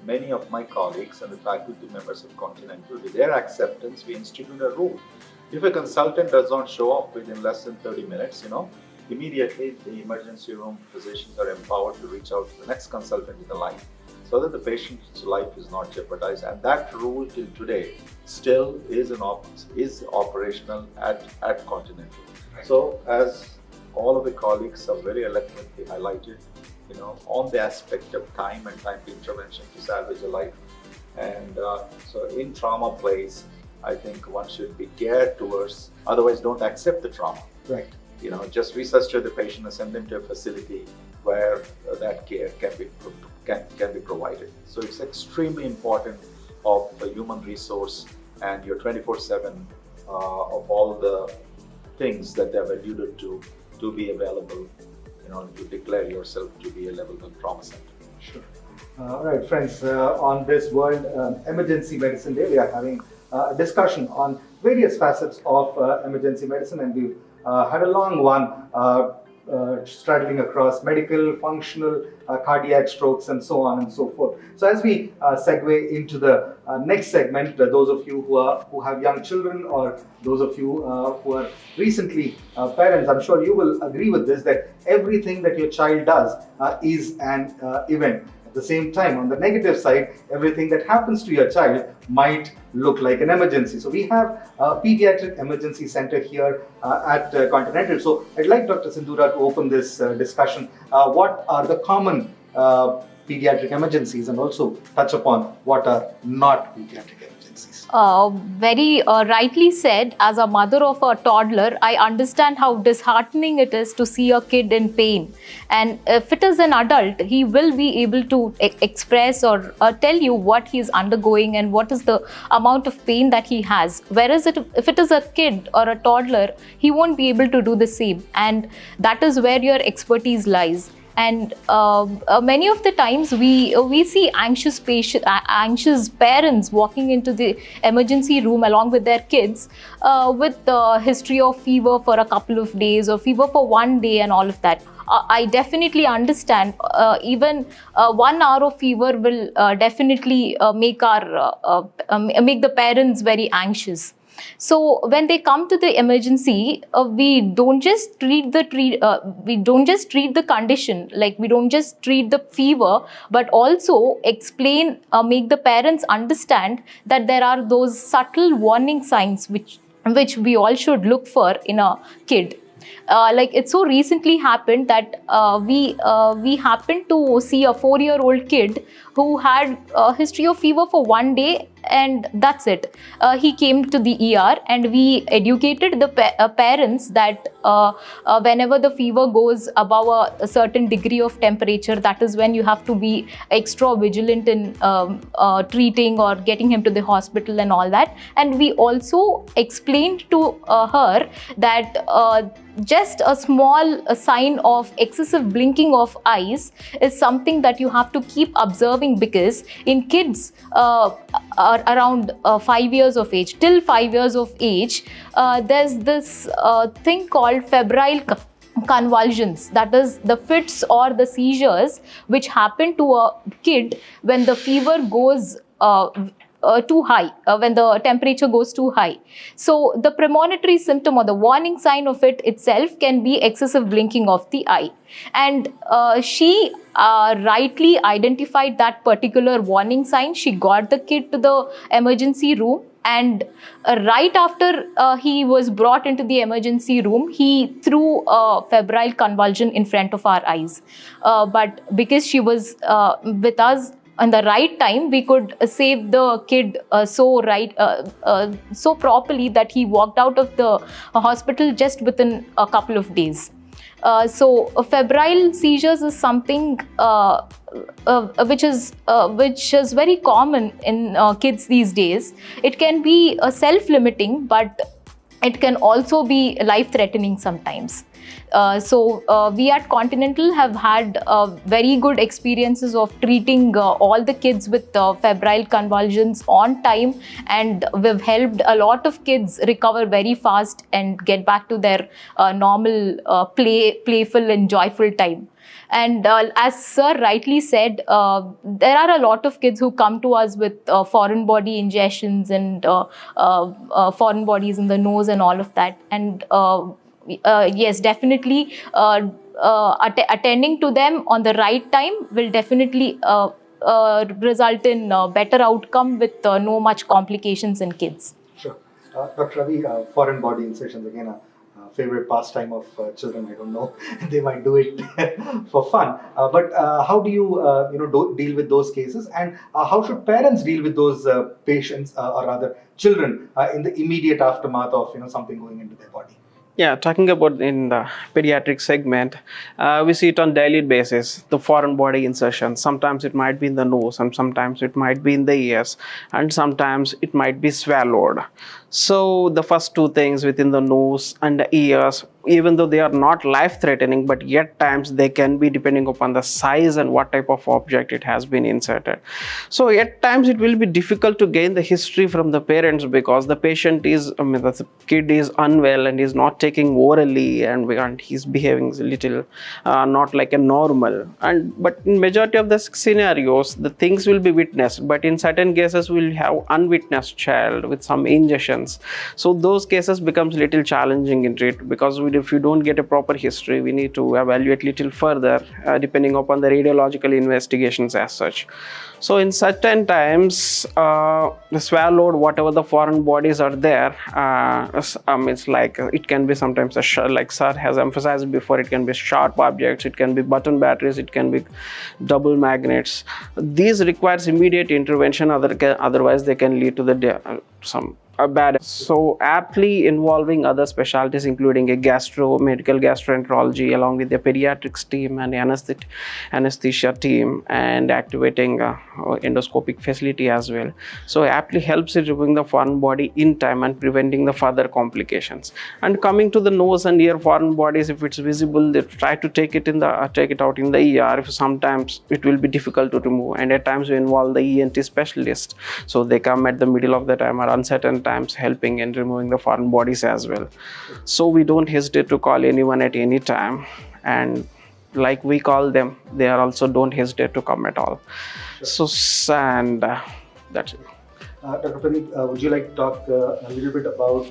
many of my colleagues and the faculty members of Continental, with their acceptance, we instituted a rule. If a consultant does not show up within less than 30 minutes, immediately the emergency room physicians are empowered to reach out to the next consultant in the line so that the patient's life is not jeopardized. And that rule till today still is operational at Continental. So as all of the colleagues have very eloquently highlighted, on the aspect of time and timely intervention to salvage a life. And so in trauma place, I think one should be geared towards, otherwise don't accept the trauma. Right. Just resuscitate the patient and send them to a facility where that care can be provided. So it's extremely important of the human resource and your 24/7 of all the things that they have alluded to be available in order to declare yourself to be a level 1 trauma center. Sure. All right, friends, on this World Emergency Medicine Day, we are having a discussion on various facets of emergency medicine, and we've had a long one straddling across medical, functional, cardiac strokes, and so on and so forth. So as we segue into the next segment, those of you who have young children, or those of you who are recently parents, I'm sure you will agree with this, that everything that your child does is an event. At the same time, on the negative side, everything that happens to your child might look like an emergency. So we have a pediatric emergency center here at Continental. So I'd like Dr. Sindhura to open this discussion. What are the common pediatric emergencies, and also touch upon what are not pediatric emergencies? Very rightly said. As a mother of a toddler, I understand how disheartening it is to see a kid in pain. And if it is an adult, he will be able to express or tell you what he is undergoing and what is the amount of pain that he has. Whereas if it is a kid or a toddler, he won't be able to do the same. And that is where your expertise lies. And many of the times we see anxious parents walking into the emergency room along with their kids with the history of fever for a couple of days or fever for one day and all of that. I definitely understand. Even 1 hour of fever will definitely make the parents very anxious. So when they come to the emergency, we don't just treat the condition, like we don't just treat the fever, but also explain, make the parents understand that there are those subtle warning signs which we all should look for in a kid. Like it so recently happened that we happened to see a 4-year-old kid who had a history of fever for one day, and that's it. He came to the ER, and we educated the parents that whenever the fever goes above a certain degree of temperature, that is when you have to be extra vigilant in treating or getting him to the hospital and all that. And we also explained to her that just a small sign of excessive blinking of eyes is something that you have to keep observing, because in kids around 5 years of age, till 5 years of age, there's this thing called febrile convulsions, that is the fits or the seizures which happen to a kid when the fever goes too high, when the temperature goes too high. So the premonitory symptom or the warning sign of it itself can be excessive blinking of the eye. And she rightly identified that particular warning sign. She got the kid to the emergency room, and right after he was brought into the emergency room, he threw a febrile convulsion in front of our eyes. But because she was with us on the right time, we could save the kid so properly that he walked out of the hospital just within a couple of days. So febrile seizures is something which is very common in kids these days. It can be self-limiting, but it can also be life-threatening sometimes. We at Continental have had very good experiences of treating all the kids with febrile convulsions on time, and we've helped a lot of kids recover very fast and get back to their normal playful and joyful time. And as Sir rightly said, there are a lot of kids who come to us with foreign body ingestions and foreign bodies in the nose and all of that. And yes, definitely attending to them on the right time will definitely result in better outcome with no much complications in kids. Sure. Dr. Ravi, foreign body incisions, again, a favorite pastime of children. I don't know. They might do it for fun. But how do you, deal with those cases? And how should parents deal with those patients or rather children in the immediate aftermath of something going into their body? Yeah, talking about in the pediatric segment, we see it on daily basis, the foreign body insertion. Sometimes it might be in the nose, and sometimes it might be in the ears, and sometimes it might be swallowed. So the first two things within the nose and the ears, even though they are not life-threatening, but yet times they can be depending upon the size and what type of object it has been inserted. So at times it will be difficult to gain the history from the parents because the patient is, the kid is unwell and is not taking orally, and he's behaving a little not like a normal. But in majority of the scenarios, the things will be witnessed. But in certain cases, we'll have unwitnessed child with some ingestions. So those cases becomes little challenging in treat because if you don't get a proper history, we need to evaluate little further depending upon the radiological investigations as such. So in certain times, the swallowed, whatever the foreign bodies are there, it's like it can be sometimes like sir has emphasized before, it can be sharp objects, it can be button batteries, it can be double magnets. These requires immediate intervention, otherwise they can lead to the some bad. So aptly involving other specialties including a medical gastroenterology along with the pediatrics team and the anesthesia team and activating endoscopic facility as well. So aptly helps in removing the foreign body in time and preventing the further complications. And coming to the nose and ear foreign bodies, if it's visible, they try to take it out in the ER. If sometimes it will be difficult to remove, and at times we involve the ENT specialist. So they come at the middle of the time or uncertain times helping in removing the foreign bodies as well. So we don't hesitate to call anyone at any time, and like we call them, they are also don't hesitate to come at all. Sure. So and that's it. Dr. Pradeep, would you like to talk a little bit about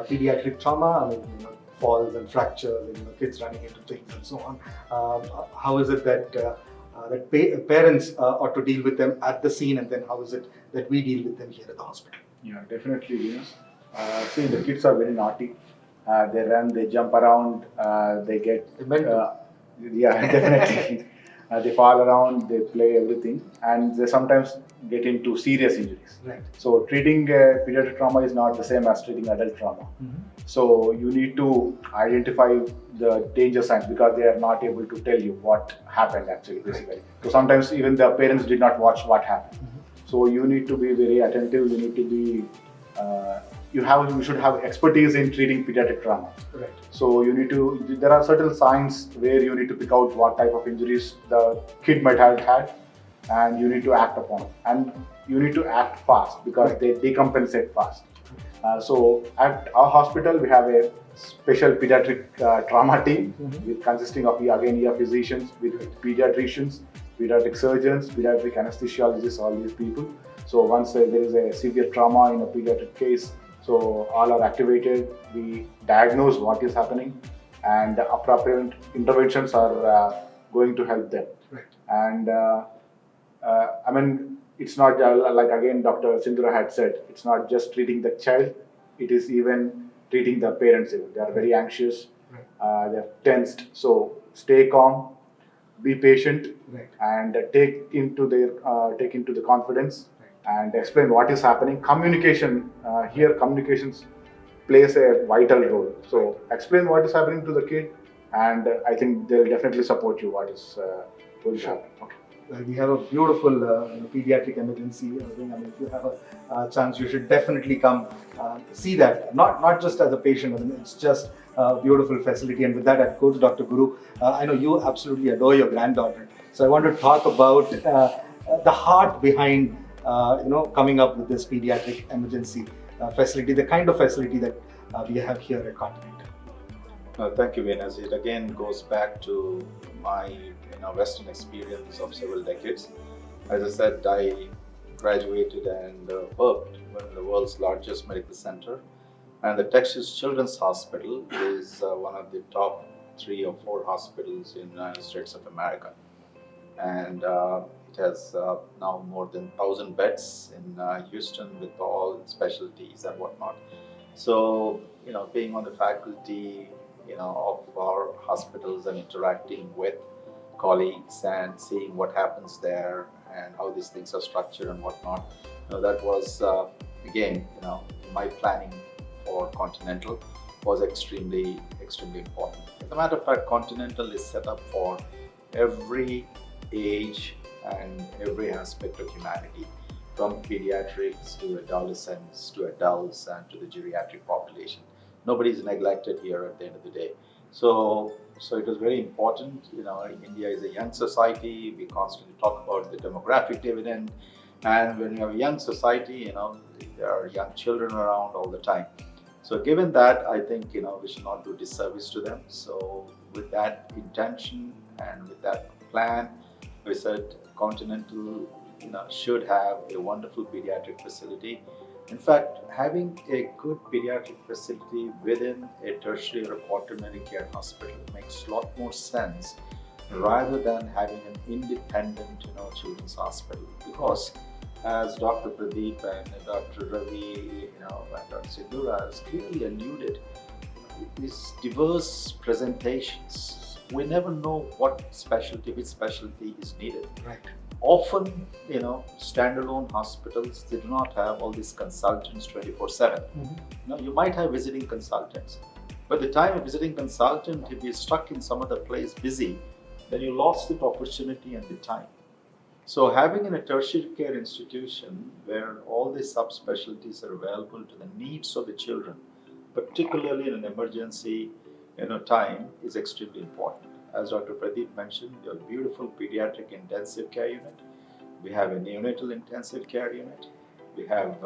pediatric trauma? I mean, falls and fractures and kids running into things and so on. How is it that parents ought to deal with them at the scene, and then how is it that we deal with them here at the hospital? Yeah, definitely. See, the kids are very naughty. They run, they jump around, they get... yeah, definitely. They fall around, they play everything, and they sometimes get into serious injuries. Right. So treating pediatric trauma is not the same as treating adult trauma. Mm-hmm. So you need to identify the danger signs because they are not able to tell you what happened actually, basically. Right. So sometimes even the parents did not watch what happened. Mm-hmm. So you need to be very attentive. You need to be, you should have expertise in treating pediatric trauma. Right. So there are certain signs where you need to pick out what type of injuries the kid might have had, and you need to act upon. And you need to act fast because they decompensate fast. So at our hospital, we have a special pediatric trauma team consisting of, again, ER physicians, with pediatricians, pediatric surgeons, pediatric anesthesiologists, all these people. So once there is a severe trauma in a pediatric case, so all are activated, we diagnose what is happening, and appropriate interventions are going to help them. Right. And I mean, it's not like, again, Dr. Sindhura had said, it's not just treating the child, it is even treating the parents. They are very anxious, they're tensed. So stay calm, be patient, and take into the confidence, and explain what is happening. Communications plays a vital role. So explain what is happening to the kid, and I think they'll definitely support you what is going to happen. Okay. We have a beautiful pediatric emergency. I mean, if you have a chance, you should definitely come see that. Not just as a patient. I mean, it's just a beautiful facility. And with that, I'd go to Dr. Guru. I know you absolutely adore your granddaughter. So I want to talk about the heart behind coming up with this pediatric emergency facility, the kind of facility that we have here at Continent. Thank you, Venus. It again goes back to my Western experience of several decades. As I said, I graduated and worked in the world's largest medical center, and the Texas Children's Hospital is one of the top 3 or 4 hospitals in the United States of America, and it has now more than 1,000 beds in Houston with all specialties and whatnot. So, being on the faculty, of our hospitals and interacting with colleagues and seeing what happens there and how these things are structured and whatnot, that was, again, my planning for Continental was extremely, extremely important. As a matter of fact, Continental is set up for every age and every aspect of humanity, from pediatrics to adolescents to adults and to the geriatric population. Nobody is neglected here at the end of the day. So it was very important. India is a young society. We constantly talk about the demographic dividend, and when you have a young society, there are young children around all the time. So given that, I think we should not do disservice to them. So with that intention and with that plan, we said Continental should have a wonderful pediatric facility. In fact, having a good pediatric facility within a tertiary or a quaternary care hospital makes a lot more sense rather than having an independent children's hospital, because as Dr. Pradeep and Dr. Ravi and Dr. Sindhura has clearly alluded, these diverse presentations, we never know which specialty is needed. Right. Often, standalone hospitals, they do not have all these consultants 24/7. You might have visiting consultants, but the time a visiting consultant, if you're stuck in some other place busy, then you lost that opportunity and the time. So having in a tertiary care institution where all these subspecialties are available to the needs of the children, particularly in an emergency time, is extremely important. As Dr. Pradeep mentioned, we have a beautiful pediatric intensive care unit. We have a neonatal intensive care unit. We have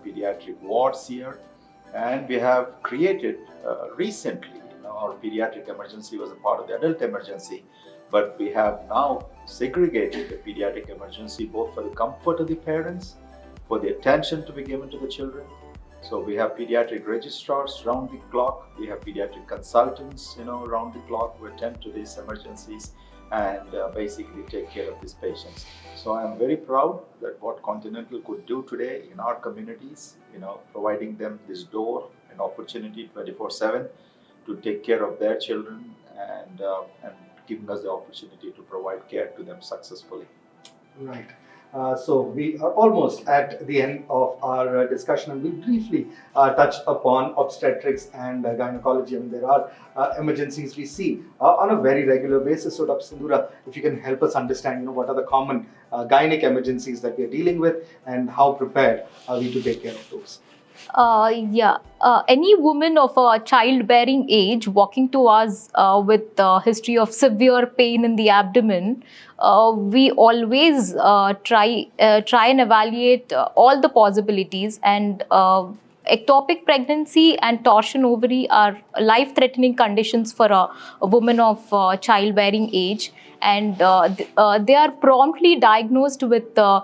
pediatric wards here, and we have created recently. Our pediatric emergency was a part of the adult emergency, but we have now segregated the pediatric emergency both for the comfort of the parents, for the attention to be given to the children. So we have pediatric registrars round the clock. We have pediatric consultants, round the clock who attend to these emergencies and basically take care of these patients. So I am very proud that what Continental could do today in our communities, providing them this door and opportunity 24/7 to take care of their children and giving us the opportunity to provide care to them successfully. Right. So we are almost at the end of our discussion, and we briefly touched upon obstetrics and gynecology. I mean, there are emergencies we see on a very regular basis. So Dr. Sindhura, if you can help us understand, what are the common gynec emergencies that we are dealing with and how prepared are we to take care of those? Any woman of a childbearing age walking to us with a history of severe pain in the abdomen, we always try and evaluate all the possibilities, and ectopic pregnancy and torsion ovary are life-threatening conditions for a woman of childbearing age. And they are promptly diagnosed with the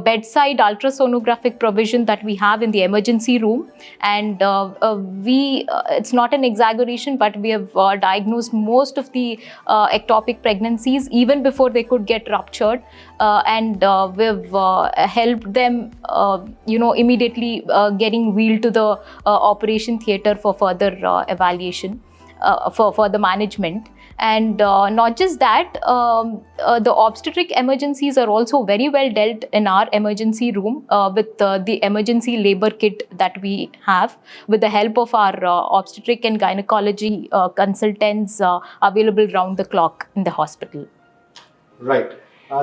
bedside ultrasonographic provision that we have in the emergency room. And it's not an exaggeration, but we have diagnosed most of the ectopic pregnancies even before they could get ruptured. And we've helped them, immediately getting wheeled to the operation theatre for further evaluation, for the management. And not just that, the obstetric emergencies are also very well dealt in our emergency room with the emergency labor kit that we have, with the help of our obstetric and gynecology consultants available round the clock in the hospital. Right.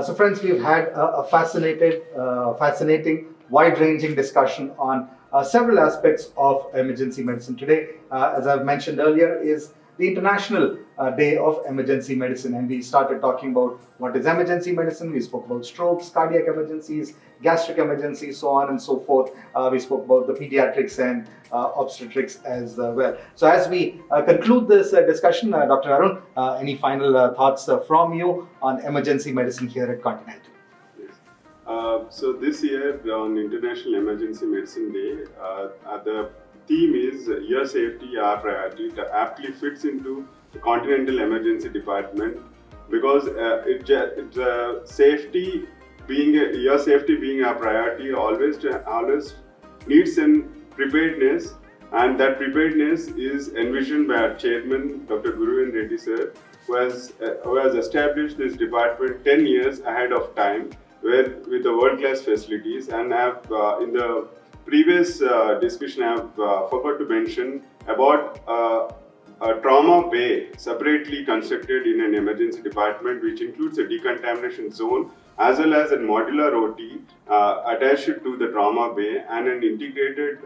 So friends, we've had a fascinating, wide-ranging discussion on several aspects of emergency medicine. Today, as I've mentioned earlier, is the International Day of Emergency Medicine, and we started talking about what is emergency medicine. We spoke about strokes, cardiac emergencies, gastric emergencies, so on and so forth. We spoke about the pediatrics and obstetrics as well. So as we conclude this discussion, Dr. Arun, any final thoughts from you on emergency medicine here at Continental? So this year on International Emergency Medicine Day, the theme is Your Safety, Our Priority. It aptly fits into the Continental Emergency Department because your safety being our priority always needs an preparedness, and that preparedness is envisioned by our chairman, Dr. Guru Reddy sir, who has established this department 10 years ahead of time, with the world-class facilities. And I have, in the previous discussion, I have forgot to mention about a trauma bay separately constructed in an emergency department, which includes a decontamination zone as well as a modular OT attached to the trauma bay, and an integrated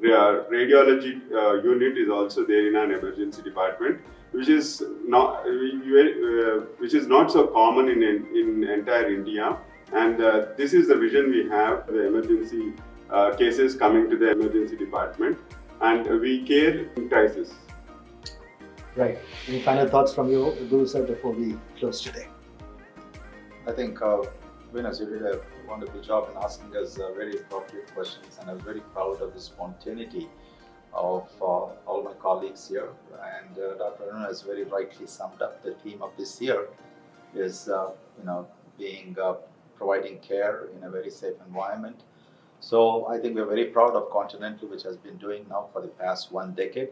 radiology unit is also there in an emergency department, which is not so common in entire India. And this is the vision we have: the emergency cases coming to the emergency department, and we care in crisis. Right. Any final thoughts from you, Guru sir, before we close today? I think, Venus, you did a wonderful job in asking us very appropriate questions, and I was very proud of the spontaneity of all my colleagues here. And Dr. Aruna has very rightly summed up the theme of this year is, providing care in a very safe environment. So I think we're very proud of Continental, which has been doing now for the past 1 decade.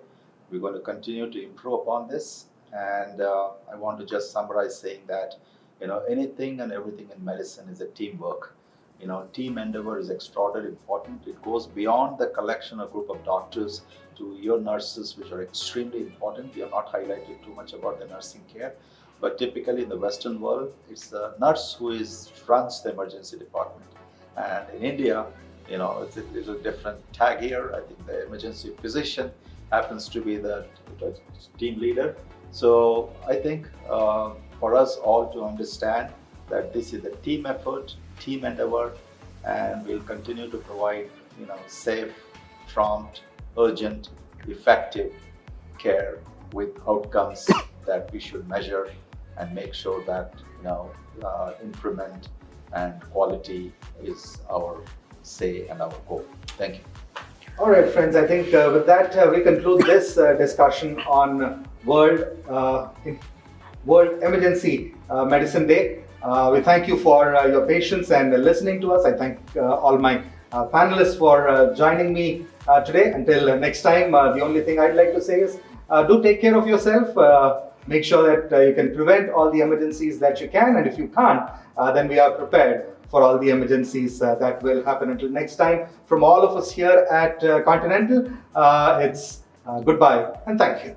We're going to continue to improve upon this. And I want to just summarize saying that, anything and everything in medicine is a teamwork. Team endeavor is extraordinarily important. It goes beyond the collection of group of doctors to your nurses, which are extremely important. We have not highlighted too much about the nursing care, but typically in the Western world, it's the nurse who runs the emergency department. And in India, it's a different tag here. I think the emergency physician happens to be the team leader. So I think for us all to understand that this is a team effort, team endeavor, and we'll continue to provide, safe, prompt, urgent, effective care with outcomes that we should measure and make sure that, improvement and quality is our say and our goal. Thank you. All right, friends, I think with that, we conclude this discussion on World Emergency Medicine Day. We thank you for your patience and listening to us. I thank all my panelists for joining me today. Until next time, the only thing I'd like to say is do take care of yourself. Make sure that you can prevent all the emergencies that you can, and if you can't, then we are prepared for all the emergencies that will happen. Until next time, from all of us here at Continental, it's goodbye and thank you.